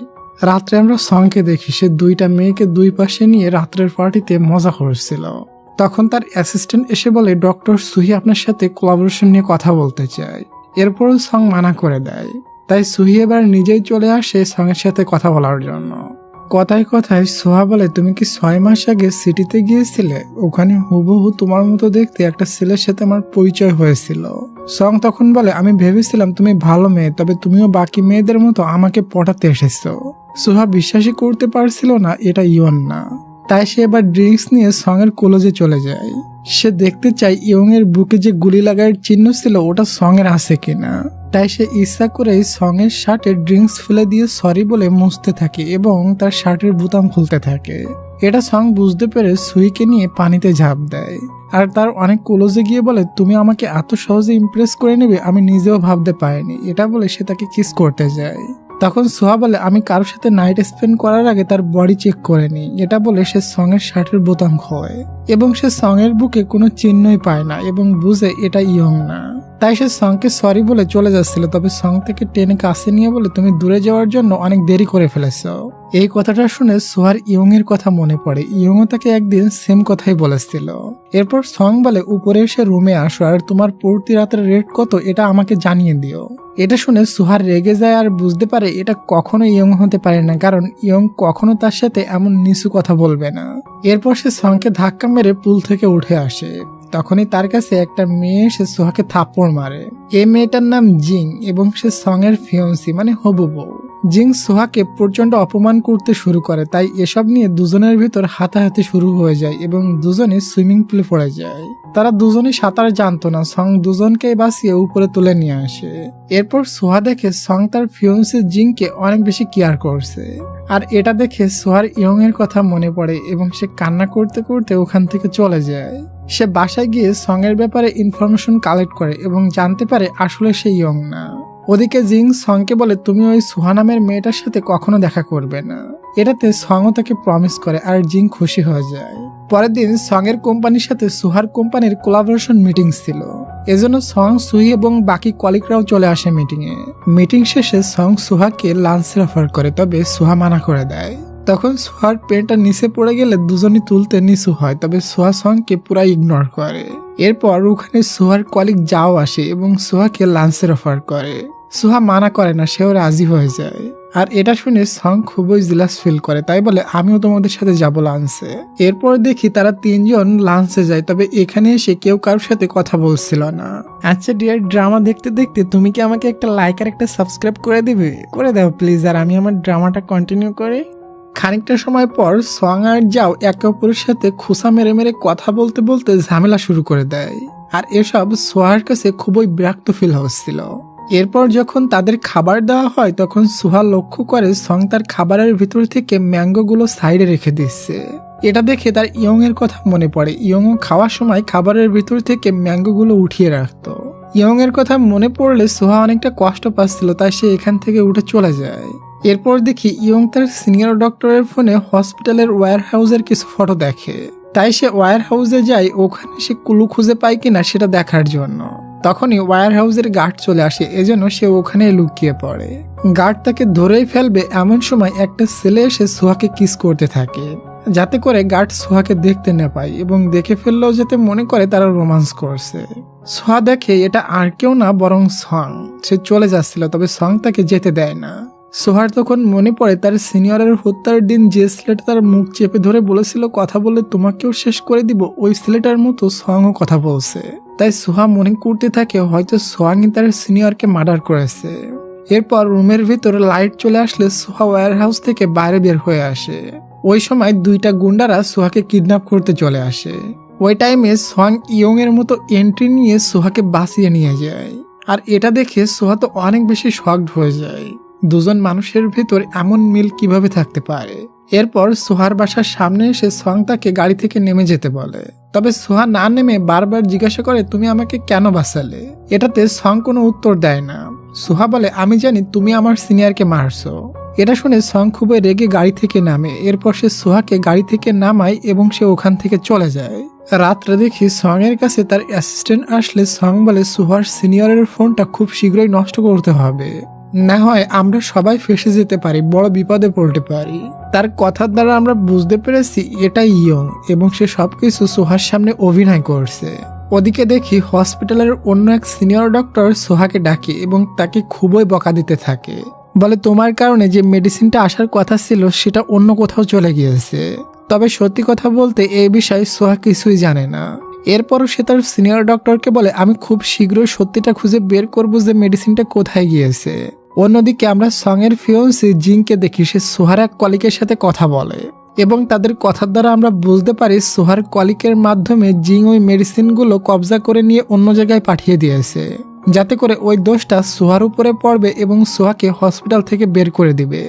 রাত্রে আমরা সংকে দেখি সে দুইটা মেয়েকে দুই পাশে নিয়ে রাত্রের পার্টিতে মজা করছিল। তখন তার অ্যাসিস্ট্যান্ট এসে বলে ডক্টর সুহি আপনার সাথে কোলাবোরেশন নিয়ে কথা বলতে চায়। এরপরও সং মানা করে দেয়। তাই সুহি এবার নিজেই চলে আসে সং এর সাথে কথা বলার জন্য। কথায় কথায় সোহা বলে তুমি কি 6 মাস আগে সিটিতে গিয়েছিলে? ওখানে হুবহু তোমার মতো দেখতে একটা ছেলের সাথে আমার পরিচয় হয়েছিল। সং তখন বলে আমি ভেবেছিলাম তুমি ভালো মেয়ে, তবে তুমিও বাকি মেয়েদের মতো আমাকে পটাতে এসেছো। সোহা বিশ্বাসই করতে পারছিল না এটা ইয়ন না। তাই সে এবার ড্রিঙ্কস নিয়ে সং এর কলেজে চলে যায়। সে দেখতে চায় ইয়ং এর বুকে যে গুলি লাগার চিহ্ন ছিল ওটা সং এর আছে কিনা। তাই সে ইচ্ছা করে সং এর শার্টে ড্রিঙ্কস ফেলে দিয়ে সরি বলে মুছতে থাকে এবং তার শার্টের বোতাম খুলতে থাকে। এটা সং বুঝতে পেরে সুইকে নিয়ে পানিতে ঝাঁপ দেয় আর তার অনেক ক্লোজে গিয়ে বলে তুমি আমাকে এত সহজে ইমপ্রেস করে নেবে আমি নিজেও ভাবতে পারিনি। এটা বলে সে তাকে কিস করতে যায়। তখন সোহা বলে আমি কারোর সাথে নাইট স্পেন্ড করার আগে তার বডি চেক করে নি। এটা বলে সে সং এর শার্টের বোতাম খোলে এবং সে সং এর বুকে কোনো চিহ্নই পায় না এবং বুঝে এটা ইয়ং না। তাই সে সংকে সরি বলে চলে যাচ্ছিল, তবে সং থেকে টেনে কাছে নিয়ে বলে তুমি দূরে যাওয়ার জন্য অনেক দেরি করে ফেলেছ। এই কথাটা শুনে সোহার ইয়ং এর কথা মনে পড়ে। ইয়ংও তাকে একদিন সেম কথাই বলেছিল। এরপর সং বলে উপরে এসে রুমে আসো আর তোমার প্রতি রাতের রেট কত এটা আমাকে জানিয়ে দিও। এটা শুনে সুহার রেগে যায় আর বুঝতে পারে এটা কখনো ইয়ং হতে পারে না, কারণ ইয়ং কখনো তার সাথে এমন নিচু কথা বলবে না। এরপর সে সংকে ধাক্কা মেরে পুল থেকে উঠে আসে। তখনই তার কাছে একটা মেয়ে এসে সোহাকে থাপ্পড় মারে। এই মেয়েটার নাম জিং এবং সে সং এর ফিয়ন্সি মানে হবু বউ। জিং সোহাকে প্রচন্ড অপমান করতে শুরু করে, তাই এসব নিয়ে দুজনের ভিতর হাতাহাতি শুরু হয়ে যায় এবং দুজনে সুইমিং পুলে পড়ে যায়। তারা দুজনে সাঁতার জানতো না। সং দুজনকে বাঁচিয়ে উপরে তুলে নিয়ে আসে। এরপর সোহা দেখে সং তার ফিয়ন্সি জিংকে অনেক বেশি কেয়ার করছে আর এটা দেখে সোহার ইয়ং এর কথা মনে পড়ে এবং সে কান্না করতে করতে ওখান থেকে চলে যায়। সে বাসায় গিয়ে সং এর ব্যাপারে ইনফরমেশন কালেক্ট করে এবং জানতে পারে আসলে সে ইয়ং না। ওদিকে জিং সংকে বলে তুমি ওই সুহা নামের মেয়েটার সাথে কখনো দেখা করবে না। এটাতে সংও তাকে প্রমিস করে আর জিং খুশি হয়ে যায়। পরের দিন সং এর কোম্পানির সাথে সুহার কোম্পানির কোলাবোরেশন মিটিং ছিল। এজন্য সং সুহি এবং বাকি কলিগরাও চলে আসে মিটিং শেষে সং সুহাকে লাঞ্চের অফার করে, তবে সুহা মানা করে দেয়। তখন সোহার পেনটা নিচে পড়ে গেলে দুজনই তুলতে নিচু হয়, তবে সোহা সংকে পুরা ইগনোর করে। এরপর ওখানে সোহার কলিগ যাও আসে এবং সোহাকে লাঞ্চের অফার করে। সোহা মানা করে না, সেও রাজি হয়ে যায়। আর এটা শুনে সং খুবই জিলাস ফিল করে, তাই বলে আমিও তোমাদের সাথে যাবো লাঞ্চে। এরপর দেখি তারা তিনজন লাঞ্চে যায়, তবে এখানে এসে কেউ কারোর সাথে কথা বলছিল না। আচ্ছা ডিয়ার, ড্রামা দেখতে দেখতে তুমি কি আমাকে একটা লাইক আর একটা সাবস্ক্রাইব করে দিবে? করে দাও প্লিজ, আর আমি আমার ড্রামাটা কন্টিনিউ করি। খানিকটা সময় পর সং আর যাও একে অপরের সাথে খোসা মেরে মেরে কথা বলতে বলতে ঝামেলা শুরু করে দেয় আর এসব সোহার কাছে খুবই বিরক্ত ফিল হচ্ছিল। এরপর যখন তাদের খাবার দেওয়া হয় তখন সোহা লক্ষ্য করে সং তার খাবারের ভিতর থেকে ম্যাঙ্গো গুলো সাইডে রেখে দিচ্ছে। এটা দেখে তার ইয়ং এর কথা মনে পড়ে। ইয়ংও খাওয়ার সময় খাবারের ভিতর থেকে ম্যাঙ্গো গুলো উঠিয়ে রাখতো। ইয়ং এর কথা মনে পড়লে সোহা অনেকটা কষ্ট পাচ্ছিল, তাই সে এখান থেকে উঠে চলে যায়। এরপর দেখি ইয়ং তার সিনিয়র ডক্টরের ফোনে হসপিটালের ওয়্যার হাউসের কিছু ফটো দেখে, তাই সে ওয়্যার হাউসে যায় ওখানে সে ক্লু খুঁজে পায় কিনা সেটা দেখার জন্য। তখনই ওয়্যার হাউসের গার্ড চলে আসে, এজন্য সে ওখানে লুকিয়ে পড়ে। গার্ড তাকে ধরেই ফেলবে এমন সময় একটা ছেলে এসে সোহাকে কিস করতে থাকে, যাতে করে গার্ড সোহাকে দেখতে না পায় এবং দেখে ফেললেও যাতে মনে করে তারা রোমান্স করছে। সোহা দেখে এটা আর কেউ না বরং সং। সে চলে যাচ্ছিল, তবে সং তাকে যেতে দেয় না। সোহার তখন মনে পড়ে তার সিনিয়রের হত্যার দিন যে ছেলেটা তার মুখ চেপে ধরে বলেছিল কথা বলে তোমাকেও শেষ করে দিব, ওই ছেলেটার মতো সোহাংও কথা বলছে। তাই সোহা মনে করতে থাকে হয়তো সোহাংই তার সিনিয়রকে মার্ডার করেছে। এরপর রুমের ভিতরে লাইট চলে আসলে সোহা ওয়্যার হাউস থেকে বাইরে বের হয়ে আসে। ওই সময় দুইটা গুন্ডারা সোহাকে কিডন্যাপ করতে চলে আসে। ওই টাইমে সোহাং ইয়ং এর মতো এন্ট্রি নিয়ে সোহাকে বাঁচিয়ে নিয়ে যায়। আর এটা দেখে সোহা তো অনেক বেশি শকড হয়ে যায়। দুজন মানুষের ভেতর এমন মিল কিভাবে থাকতে পারে। এরপর সোহার বাসার সামনে এসে সোহাং তাকে গাড়ি থেকে নেমে যেতে বলে, তবে সোহা না নেমে বারবার জিজ্ঞাসা করে তুমি আমাকে কেন বাঁচালে। এটাতে সোহাং কোনো উত্তর দেয় না। সোহা বলে আমি জানি তুমি আমার সিনিয়রকে মারছো। এটা শুনে সোহাং খুবই রেগে গাড়ি থেকে নামে। এরপর সে সোহাকে গাড়ি থেকে নামায় এবং সে ওখান থেকে চলে যায়। রাত্রে দেখি সোহাং এর কাছে তার অ্যাসিস্ট্যান্ট আসলে সোহাং বলে সোহার সিনিয়রের ফোনটা খুব শীঘ্রই নষ্ট করতে হবে, না হয় আমরা সবাই ফেসে যেতে পারি, বড় বিপদে পড়তে পারি। তার কথার দ্বারা আমরা বুঝতে পেরেছি এটা ইয়ং এবং সে সবকিছু সোহার সামনে অভিনয় করছে। ওদিকে দেখি হসপিটালের অন্য এক সিনিয়র ডক্টর সোহাকে ডাকে এবং তাকে খুবই বকা দিতে থাকে। বলে তোমার কারণে যে মেডিসিনটা আসার কথা ছিল সেটা অন্য কোথাও চলে গিয়েছে। তবে সত্যি কথা বলতে এই বিষয়ে সোহা কিছুই জানে না। এরপরও সে তার সিনিয়র ডক্টরকে বলে আমি খুব শীঘ্রই সত্যিটা খুঁজে বের করবো যে মেডিসিনটা কোথায় গিয়েছে। অন্যদিকে আমরা সং এর ফিয়ন্সি জিংকে দেখি সে সোহার এক কলিকের সাথে কথা বলে এবং তাদের কথার দ্বারা আমরা বুঝতে পারি সোহার কলিকের মাধ্যমে জিং ওই মেডিসিনগুলো কবজা করে নিয়ে অন্য জায়গায় পাঠিয়ে দিয়েছে, যাতে করে ওই দোষটা সোহার উপরে পড়বে এবং সোহাকে হসপিটাল থেকে বের করে দিবে।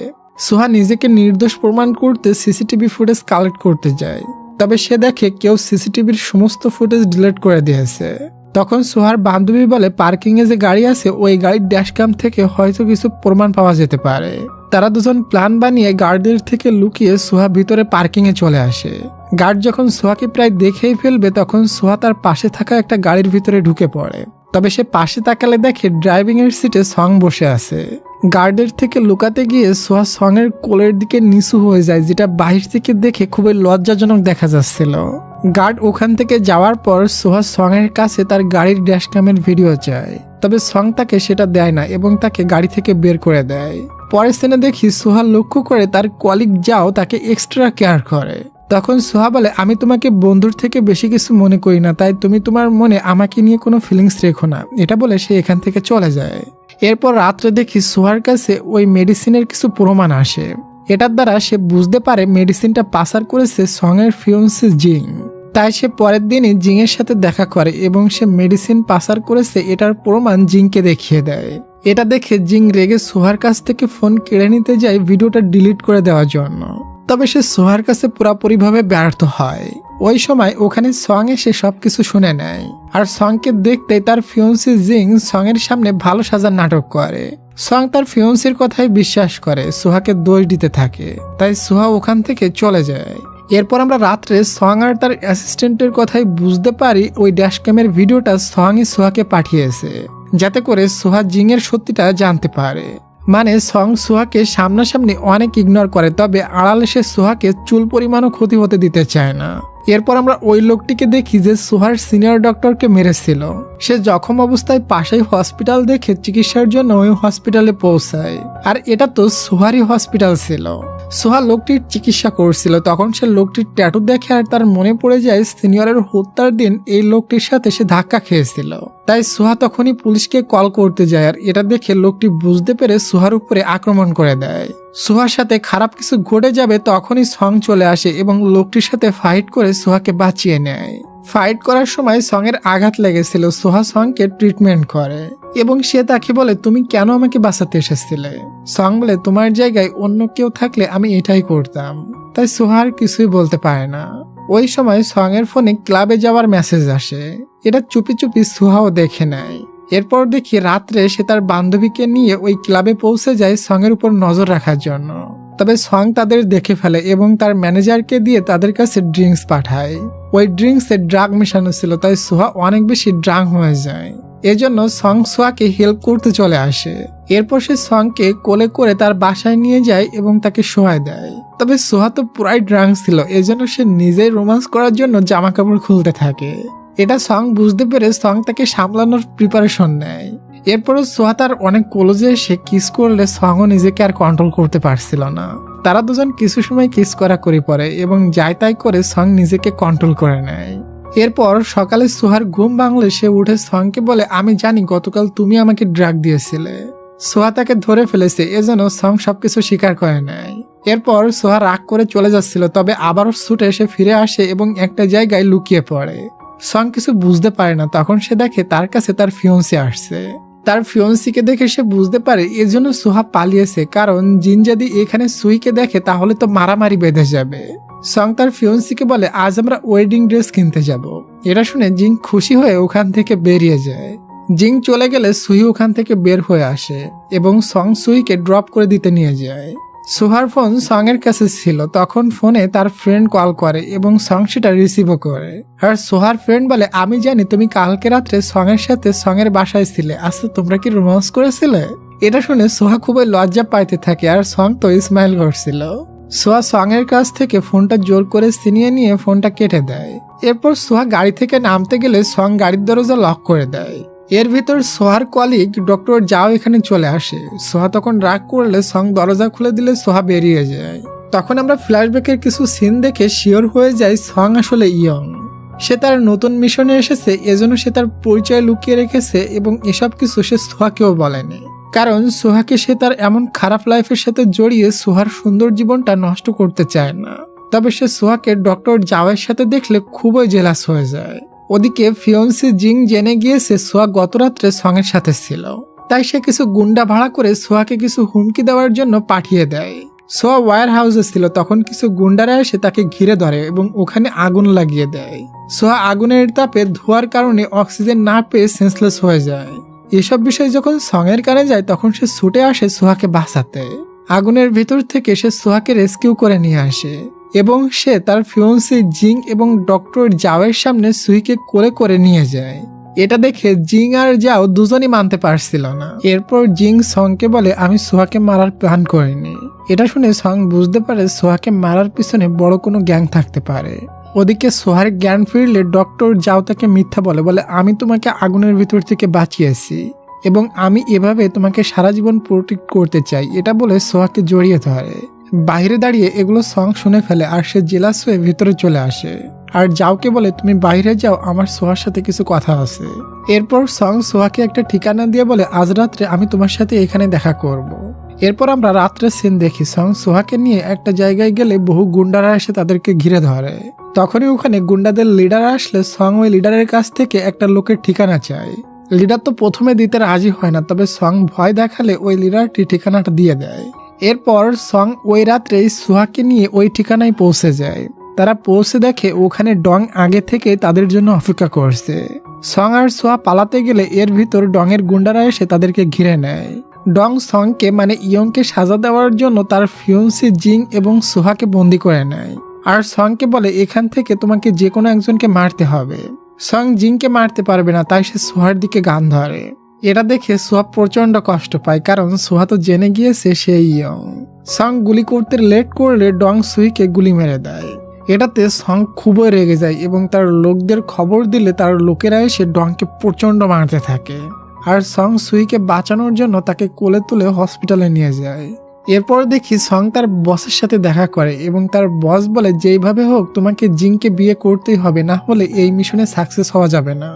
সোহা নিজেকে নির্দোষ প্রমাণ করতে সিসিটিভি ফুটেজ কালেক্ট করতে যায়, তবে সে দেখে কেউ সিসিটিভির সমস্ত ফুটেজ ডিলিট করে দিয়েছে। তখন সোহার বান্ধবী বলে পার্কিং এ যে গাড়ি আছে ওই গাড়ির ড্যাশক্যাম থেকে হয়তো কিছু প্রমাণ পাওয়া যেতে পারে। তারা দুজন প্ল্যান বানিয়ে গার্ডদের থেকে লুকিয়ে সোহা ভিতরে পার্কিং এ চলে আসে। গার্ড যখন সোহাকে প্রায় দেখেই ফেলবে তখন সোহা তার পাশে থাকা একটা গাড়ির ভিতরে ঢুকে পড়ে, তবে সে পাশে তাকালে দেখে ড্রাইভিং এর সিটে সং বসে আছে। গার্ডের থেকে লুকাতে গিয়ে সোহা সং এর কোলের দিকে নিচু হয়ে যায়, যেটা বাহির থেকে দেখে খুবই লজ্জাজনক দেখা যাচ্ছিল। গার্ড ওখান থেকে যাওয়ার পর সোহা সং এর কাছে তার গাড়ির ড্যাশক্যামের ভিডিও চায়, তবে সং তাকে সেটা দেয় না এবং তাকে গাড়ি থেকে বের করে দেয়। পরের সিনে দেখি সোহা লক্ষ্য করে তার কলিগ যাও তাকে এক্সট্রা কেয়ার করে। তখন সোহা বলে আমি তোমাকে বন্ধুর থেকে বেশি কিছু মনে করি না, তাই তুমি তোমার মনে আমাকে নিয়ে কোনো ফিলিংস রেখো না। এটা বলে সে এখান থেকে চলে যায়। এরপর রাত্রে দেখি সোহার কাছে ওই মেডিসিনের কিছু প্রমাণ আসে। এটার দ্বারা সে বুঝতে পারে মেডিসিনটা পাচার করেছে সং এর ফিয়ন্সি জিং। তাই সে পরের দিনই জিং এর সাথে দেখা করে এবং সে মেডিসিন পাচার করেছে এটার প্রমাণ জিংকে দেখিয়ে দেয়। এটা দেখে জিং রেগে সোহার কাছ থেকে ফোন কেড়ে নিতে যায় ভিডিওটা ডিলিট করে দেওয়ার জন্য, তবে সে সোহার কাছে পুরোপুরিভাবে ব্যর্থ হয়। ওই সময় ওখানে সং এসে সবকিছু শুনে নেয় আর সংকে দেখতে তার ফিয়ন্সি জিং সং এর সামনে ভালো সাজার নাটক করে। সং তার ফিয়ন্সির কথাই বিশ্বাস করে, সোহাকে দোষ দিতে থাকে, তাই সোহা ওখান থেকে চলে যায়। এরপর আমরা রাত্রে সং আর তার অ্যাসিস্ট্যান্টের কথাই বুঝতে পারি ওই ড্যাশক্যামের ভিডিওটা সংই সোহাকে পাঠিয়েছে, যাতে করে সোহা জিং এর সত্যিটা জানতে পারে। মানে সং সোহাকে সামনাসামনি অনেক ইগনোর করে, তবে আড়ালে সে সোহাকে চুল পরিমাণও ক্ষতি হতে দিতে চায় না। এরপর আমরা ওই লোকটিকে দেখি যে সোহার সিনিয়র ডক্টরকে মেরেছিল। সে জখম অবস্থায় পাশেই হসপিটাল দেখে চিকিৎসার জন্য ওই হসপিটালে পৌঁছায়, আর এটা তো সোহারই হসপিটাল ছিল। সোহা লোকটির চিকিৎসা করছিল, তখন সে লোকটির ট্যাটু দেখে আর তার মনে পড়ে যায় সিনিয়রের হত্যার দিন এই লোকটির সাথে সে ধাক্কা খেয়েছিল। তাই সোহা তখনই পুলিশকে কল করতে যায়, আর এটা দেখে লোকটি বুঝতে পেরে সোহার উপরে আক্রমণ করে দেয়। সোহার সাথে খারাপ কিছু ঘটে যাবে তখনই সং চলে আসে এবং লোকটির সাথে ফাইট করে সোহাকে বাঁচিয়ে নেয়। ফাইট করার সময় সং এর আঘাত লেগেছিল। সোহা সংকে ট্রিটমেন্ট করে এবং সে তাকে বলে তুমি কেন আমাকে বাঁচাতে এসেছিলে। সং বলে তোমার জায়গায় অন্য কেউ থাকলে আমি এটাই করতাম। তাই সোহা কিছুই বলতে পারে না। ওই সময় সং এর ফোনে ক্লাবে যাওয়ার মেসেজ আসে, এটা চুপি চুপি সোহাও দেখে নেয়। এরপর দেখি রাত্রে সে তার বান্ধবীকে নিয়ে ওই ক্লাবে পৌঁছে যায় সং এর উপর নজর রাখার জন্য, তবে সং তাদের দেখে ফেলে এবং তার ম্যানেজারকে দিয়ে তাদের কাছে ড্রিঙ্কস পাঠায়। ওই ড্রিঙ্কসে ড্রাগ মেশানো ছিল, তাই সোহা অনেক বেশি ড্রাগ হয়ে যায়। এজন্য সং সোয়াকে হেল্প করতে চলে আসে। এরপর সে সংকে কোলে করে তার বাসায় নিয়ে যায় এবং তাকে শোয়ায় দেয়। তবে সোহা তো পুরাই ড্রাঙ্ক ছিল, এজন্য সে নিজেই রোমান্স করার জন্য জামা কাপড় খুলতে থাকে। এটা সং বুঝতে পেরে সং তাকে সামলানোর প্রিপারেশন নেয়। এরপরও সোহা তার অনেক ক্লোজে এসে কিস করলে সংও নিজেকে আর কন্ট্রোল করতে পারছিল না। তারা দুজন কিছু সময় কিস করা করে পড়ে এবং যাই তাই করে সং নিজেকে কন্ট্রোল করে নেয়। এরপর সকালে সোহার ঘুম ভাঙলে সে উঠে সংকে বলে, আমি জানি গতকাল তুমি আমাকে ড্রাগ দিয়েছিলে। সোহা তাকে ধরে ফেলেছে, এজন্য সং সবকিছু স্বীকার করে নেয়। এরপর সোহা রাগ করে চলে যাচ্ছিল, তবে আবারও ছুটে এসে ফিরে আসে এবং একটা জায়গায় লুকিয়ে পড়ে। সং কিছু বুঝতে পারে না, তখন সে দেখে তার কাছে তার ফিয়ন্সি আসছে। তার ফিয়ন্সিকে দেখে সে বুঝতে পারে এজন্য সোহা পালিয়েছে, কারণ জিন যদি এখানে সুইকে দেখে তাহলে তো মারামারি বেঁধে যাবে। সং তার ফিয়ন্সিকে বলে, আজ আমরা ওয়েডিং ড্রেস কিনতে যাব। এটা শুনে জিং খুশি হয়ে ওখান থেকে বেরিয়ে যায়। জিং চলে গেলে সুই ওখান থেকে বের হয়ে আসে এবং সং সুইকে ড্রপ করে দিতে নিয়ে যায়। সোহার ফোন সং এর কাছে ছিল, তখন ফোনে তার ফ্রেন্ড কল করে এবং সং সেটা রিসিভও করে। আর সোহার ফ্রেন্ড বলে, আমি জানি তুমি কালকে রাত্রে সং এর সাথে সং এর বাসায় ছিলে, আচ্ছা তোমরা কি রোমান্স করেছিলে? এটা শুনে সোহা খুবই লজ্জা পাইতে থাকে আর সং তো স্মাইল করছিল। সোহা সং এর কাছ থেকে ফোনটা জোর করে ছিনিয়ে নিয়ে ফোনটা কেটে দেয়। এরপর সোহা গাড়ি থেকে নামতে গেলে সং গাড়ির দরজা লক করে দেয়। এর ভিতর সোহার কলিগ ডক্টর যাও এখানে চলে আসে। সোহা তখন রাগ করলে সং দরজা খুলে দিলে সোহা বেরিয়ে যায়। তখন আমরা ফ্ল্যাশব্যাকের কিছু সিন দেখে শিওর হয়ে যাই সং আসলে ইয়ং। সে তার নতুন মিশনে এসেছে, এজন্য সে তার পরিচয় লুকিয়ে রেখেছে এবং এসব কিছু সে সোহাকেও বলেনি, কারণ সোহাকে সে তার এমন খারাপ লাইফের সাথে জড়িয়ে সোহার সুন্দর জীবনটা নষ্ট করতে চায় না। তবে সে সোহাকে ডক্টর জাওয়ের সাথে দেখলে খুবই জেলাস হয়ে যায়। ওদিকে ফিয়ন্সি জিং জেনে গিয়েছে সোহা গত রাত্রে সং এর সাথে ছিল, তাই সে কিছু গুন্ডা ভাড়া করে সোহাকে কিছু হুমকি দেওয়ার জন্য পাঠিয়ে দেয়। সোহা ওয়্যার হাউসে ছিল, তখন কিছু গুন্ডারা এসে তাকে ঘিরে ধরে এবং ওখানে আগুন লাগিয়ে দেয়। সোহা আগুনের তাপে ধোয়ার কারণে অক্সিজেন না পেয়ে সেন্সলেস হয়ে যায়। এসব বিষয় যখন সং এর কানে যায় তখন সে ছুটে আসে সোহাকে বাঁচাতে। আগুনের ভিতর থেকে সে সোহাকে রেস্কিউ করে নিয়ে আসে এবং সে তার ফিয়ন্সি জিং এবং ডক্টর জাওয়ের সামনে সুইকে কোলে করে নিয়ে যায়। এটা দেখে জিং আর জাও দুজনই মানতে পারছিল না। এরপর জিং সংকে বলে, আমি সোহাকে মারার প্ল্যান করিনি। এটা শুনে সং বুঝতে পারে সোহাকে মারার পিছনে বড় কোনো গ্যাং থাকতে পারে। ওদিকে সোহার জ্ঞান ফিরলে ডক্টর জাও তাকে মিথ্যা বলে, আমি তোমাকে আগুনের ভিতর থেকে বাঁচিয়েছি এবং আমি এভাবে তোমাকে সারা জীবন প্রোটেক্ট করতে চাই। এটা বলে সোহাকে জড়িয়ে ধরে। বাইরে দাঁড়িয়ে এগুলো সং শুনে ফেলে আর সে জেলাস হয়ে ভিতরে চলে আসে আর জাওকে বলে, তুমি বাইরে যাও, আমার সোহার সাথে কিছু কথা আছে। এরপর সং সোহাকে একটা ঠিকানা দিয়ে বলে, আজ রাত্রে আমি তোমার সাথে এখানে দেখা করব। এরপর আমরা রাত্রে সিন দেখি সং সোহাকে নিয়ে একটা জায়গায় গেলে বহু গুন্ডারা এসে তাদেরকে ঘিরে ধরে। তখনই ওখানে গুন্ডাদের লিডার আসলে সং ওই লিডারের কাছ থেকে একটা লোকের ঠিকানা চায়। লিডার তো প্রথমে দিতে রাজি হয় না, তবে সং ভয় দেখালে ওই লিডারটি ঠিকানাটা দিয়ে দেয়। এরপর সং ওই রাত্রেই সোহাকে নিয়ে ওই ঠিকানায় পৌঁছে যায়। তারা পৌঁছে দেখে ওখানে ডং আগে থেকে তাদের জন্য অপেক্ষা করছে। সং আর সোহা পালাতে গেলে এর ভিতর ডংয়ের গুন্ডারা এসে তাদেরকে ঘিরে নেয়। ডং সংকে মানে ইয়ংকে সাজা দেওয়ার জন্য তার ফিয়ন্সি জিং এবং সোহাকে বন্দি করে নেয় আর সংকে বলে, এখান থেকে তোমাকে যে কোনো একজনকে মারতে হবে। সং জিংকে মারতে পারবে না, তাই সে সোহার দিকে গান ধরে। এটা দেখে সোহা প্রচন্ড কষ্ট পায়, কারণ সোহা তো জেনে গিয়েছে সে ইয়ং। সং গুলি করতে লেট করলে ডং সুইকে গুলি মেরে দেয়। এটাতে সং খুবই রেগে যায় এবং তার লোকদের খবর দিলে তার লোকেরা এসে ডংকে প্রচন্ড মারতে থাকে আর সং সুইকে বাঁচানোর জন্য তাকে কোলে তুলে হসপিটালে নিয়ে যায়। এরপর দেখি সং তার বসের সাথে দেখা করে এবং তার বস বলে, যেইভাবে হোক তোমাকে জিংকে বিয়ে করতেই হবে, না হলে এই মিশনে সাকসেস হওয়া যাবে না।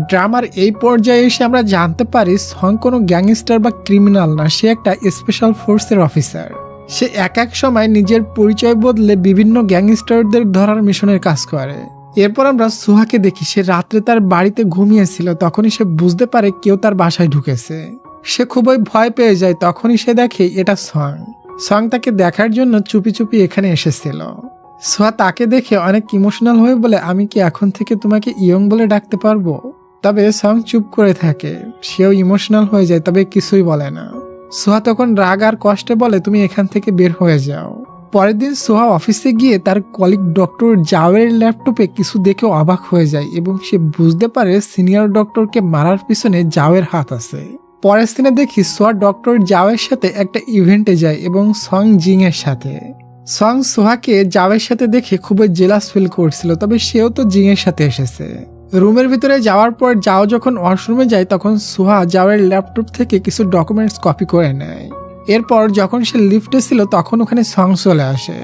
ড্রামার এই পর্যায়ে এসে আমরা জানতে পারি সং কোনো গ্যাংস্টার বা ক্রিমিনাল না, সে একটা স্পেশাল ফোর্সের অফিসার। সে এক সময় নিজের পরিচয় বদলে বিভিন্ন গ্যাংস্টারদের ধরার মিশনের কাজ করে। এরপর আমরা সোহাকে দেখি সে রাত্রে তার বাড়িতে ঘুমিয়েছিল, তখনই সে বুঝতে পারে কেউ তার বাসায় ঢুকেছে। সে খুবই ভয় পেয়ে যায়। তখনই সে দেখে এটা সং তাকে দেখার জন্য চুপি চুপি এখানে এসেছিল। সোহা তাকে দেখে অনেক ইমোশনাল হয়ে বলে, আমি কি এখন থেকে তোমাকে ইয়ং বলে ডাকতে পারবো? তবে সং চুপ করে থাকে, সেও ইমোশনাল হয়ে যায়, তবে কিছুই বলে না। সোহা তখন রাগ আর কষ্টে বলে, তুমি এখান থেকে বের হয়ে যাও। পরের দিন সোহা অফিসে গিয়ে তার কলিগ ডক্টর জাওয়ের ল্যাপটপে কিছু দেখে অবাক হয়ে যায় এবং সে বুঝতে পারে সিনিয়র ডক্টরকে মারার পিছনে জাওয়ের হাত আছে। পরের দিনে দেখি সোহা ডক্টর জাওয়ের সাথে একটা ইভেন্টে যায় এবং সং জিং এর সাথে। সং সোহাকে জাওয়ের সাথে দেখে খুবই জেলাস ফিল করছিল, তবে সেও তো জিং এর সাথে এসেছে। রুমের ভিতরে যাওয়ার পর জাও যখন ওয়াশরুমে যায় তখন সোহা জাওয়ের ল্যাপটপ থেকে কিছু ডকুমেন্টস কপি করে নেয়। এরপর যখন সে লিফটে ছিল তখন ওখানে সং চলে আসে।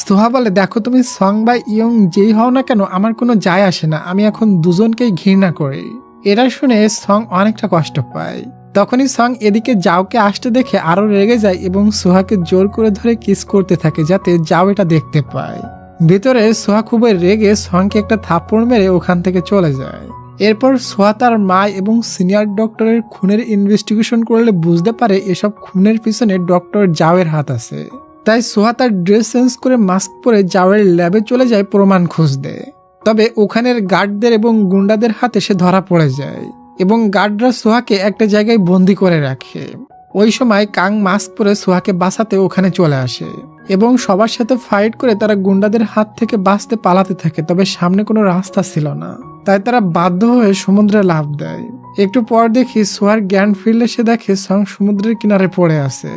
সোহা বলে, দেখো তুমি সং বা ইয়ং যেই হও না কেন আমার কোনো যায় আসে না, আমি এখন দুজনকেই ঘৃণা করি। এটা শুনে সং অনেকটা কষ্ট পায়। তখনই সং এদিকে জাওকে আসতে দেখে আরো রেগে যায় এবং সোহাকে জোর করে ধরে কিস করতে থাকে যাতে জাও এটা দেখতে পায়। ভিতরে সোহা খুবই রেগে সংকে একটা থাপ্পড় মেরে ওখান থেকে চলে যায়। এরপর সোহা তার মা এবং সিনিয়র ডক্টরের খুনের ইনভেস্টিগেশন করলে বুঝতে পারে এসব খুনের পিছনে ডক্টর জাওয়ের হাত আছে। তাই সোহা তার ড্রেস চেঞ্জ করে মাস্ক পরে জাওয়ের ল্যাবে চলে যায় প্রমাণ খুঁজতে। তবে ওখানের গার্ডদের এবং গুন্ডাদের হাতে সে ধরা পড়ে যায় এবং গার্ডরা সোহাকে একটা জায়গায় বন্দি করে রাখে। ওই সময় কাং মাস্ক পরে সোহাকে বাঁচাতে ওখানে চলে আসে এবং সবার সাথে ফাইট করে তারা গুন্ডাদের হাত থেকে বাঁচতে পালাতে থাকে। তবে সামনে কোনো রাস্তা ছিল না, তাই তারা বাধ্য হয়ে সমুদ্রে লাফ দেয়। একটু পর দেখি সোহার জ্ঞান ফিরলে সে দেখে সং সমুদ্রের কিনারে পড়ে আছে।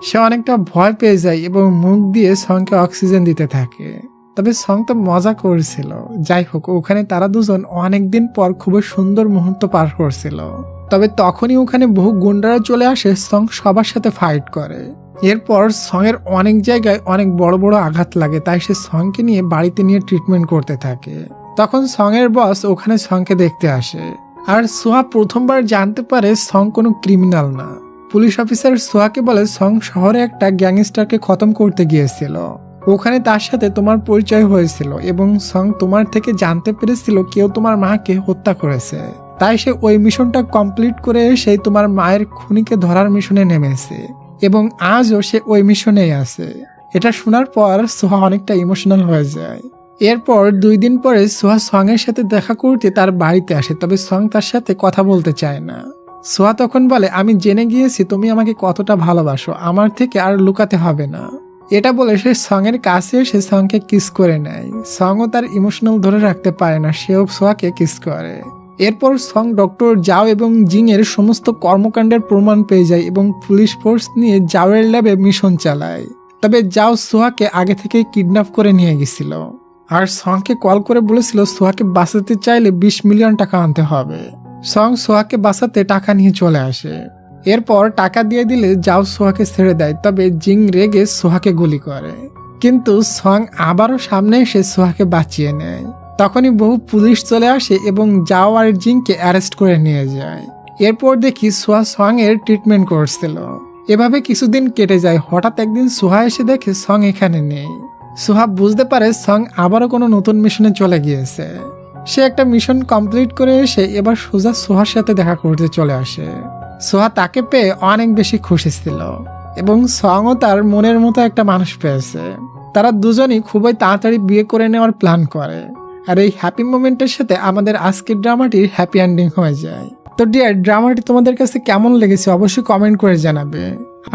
সে অনেকটা ভয় পেয়ে যায় এবং মুখ দিয়ে সংকে অক্সিজেন দিতে থাকে। তবে সং তো মজা করছিল। যাই হোক, ওখানে তারা দুজন অনেকদিন পর খুবই সুন্দর মুহূর্ত পার করছিল। তবে তখনই ওখানে বহু গুন্ডারা চলে আসে, সং সবার সাথে ফাইট করে। এরপর সং এর অনেক জায়গায় অনেক বড় বড় আঘাত লাগে, তাই সে সংকে নিয়ে বাড়িতে নিয়ে ট্রিটমেন্ট করতে থাকে। তখন সং এর বস ওখানে সংকে দেখতে আসে আর সোহা প্রথমবার জানতে পারে সং কোনো ক্রিমিনাল না। পুলিশ অফিসার সোহাকে বলে সং শহরে একটা গ্যাংস্টারকে খতম করতে গিয়েছিল, ওখানে তার সাথে তোমার পরিচয় হয়েছিল এবং সং তোমার থেকে জানতে পেরেছিল কেউ তোমার মাকে হত্যা করেছে। তাই সে ওই মিশনটা কমপ্লিট করে এসে তোমার মায়ের খুনিকে ধরার মিশনে নেমেছে এবং আজও সে ওই মিশনেই আছে। এটা শোনার পর সোহা অনেকটা ইমোশনাল হয়ে যায়। এরপর 2 দিন পরে সোহা সং এর সাথে দেখা করতে তার বাড়িতে আসে, তবে সং তার সাথে কথা বলতে চায় না। সোহা তখন বলে, আমি জেনে গিয়েছি তুমি আমাকে কতটা ভালোবাসো, আমার থেকে আর লুকাতে হবে না। এটা বলে সে সং এর কাছে এসে সংকে কিস করে নেয়। সংও তার ইমোশনাল ধরে রাখতে পারে না, সেও সোহাকে কিস করে। এরপর সং ডক্টর জাও এবং জিং এর সমস্ত কর্মকাণ্ডের প্রমাণ পেয়ে যায় এবং পুলিশ ফোর্স নিয়ে জাওয়ের ল্যাবে মিশন চালায়। তবে জাও সোহাকে আগে থেকেই কিডন্যাপ করে নিয়ে গেছিল আর সংকে কল করে বলেছিল সোহাকে বাঁচাতে চাইলে 20 মিলিয়ন টাকা আনতে হবে। সং সোহাকে বাঁচাতে টাকা নিয়ে চলে আসে। এরপর টাকা দিয়ে দিলে জাও সোহাকে ছেড়ে দেয়, তবে জিং রেগে সোহাকে গুলি করে, কিন্তু সং আবারও সামনে এসে সোহাকে বাঁচিয়ে নেয়। তখনই বহু পুলিশ চলে আসে এবং জাও আর জিংকে অ্যারেস্ট করে নিয়ে যায়। এরপর দেখি সোহা সং এর ট্রিটমেন্ট করছিল। এভাবে কিছুদিন কেটে যায়। হঠাৎ একদিন সোহা এসে দেখে সং এখানে নেই। সোহা বুঝতে পারে সং আবারও কোনো নতুন মিশনে চলে গিয়েছে। সে একটা মিশন কমপ্লিট করে এসে এবার সোজা সোহার সাথে দেখা করতে চলে আসে। সোহা তাকে পেয়ে অনেক বেশি খুশি ছিল এবং সংও তার মনের মতো একটা মানুষ পেয়েছে। তারা দুজনই খুবই তাড়াতাড়ি বিয়ে করে নেওয়ার প্ল্যান করে। আর এই হ্যাপি মোমেন্টের সাথে আমাদের আজকের ড্রামাটির হ্যাপি এন্ডিং হয়ে যায়। তো ডিয়ার, ড্রামাটি তোমাদের কাছে কেমন লেগেছে অবশ্যই কমেন্ট করে জানাবে।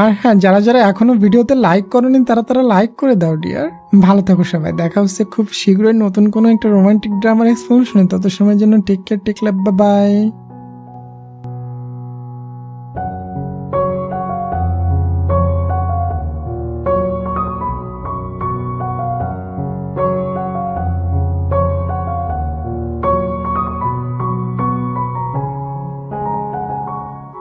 আর হ্যাঁ, যারা যারা এখনো ভিডিওতে লাইক করোনি তারা লাইক করে দাও ডিয়ার। ভালো থাকো সবাই, দেখা হচ্ছে খুব শীঘ্রই নতুন কোনো একটা রোমান্টিক ড্রামার এক্সপ্লেনেশনে। তত সময়ের জন্য টেক কেয়ার, টেক লাভ, বাই বাই।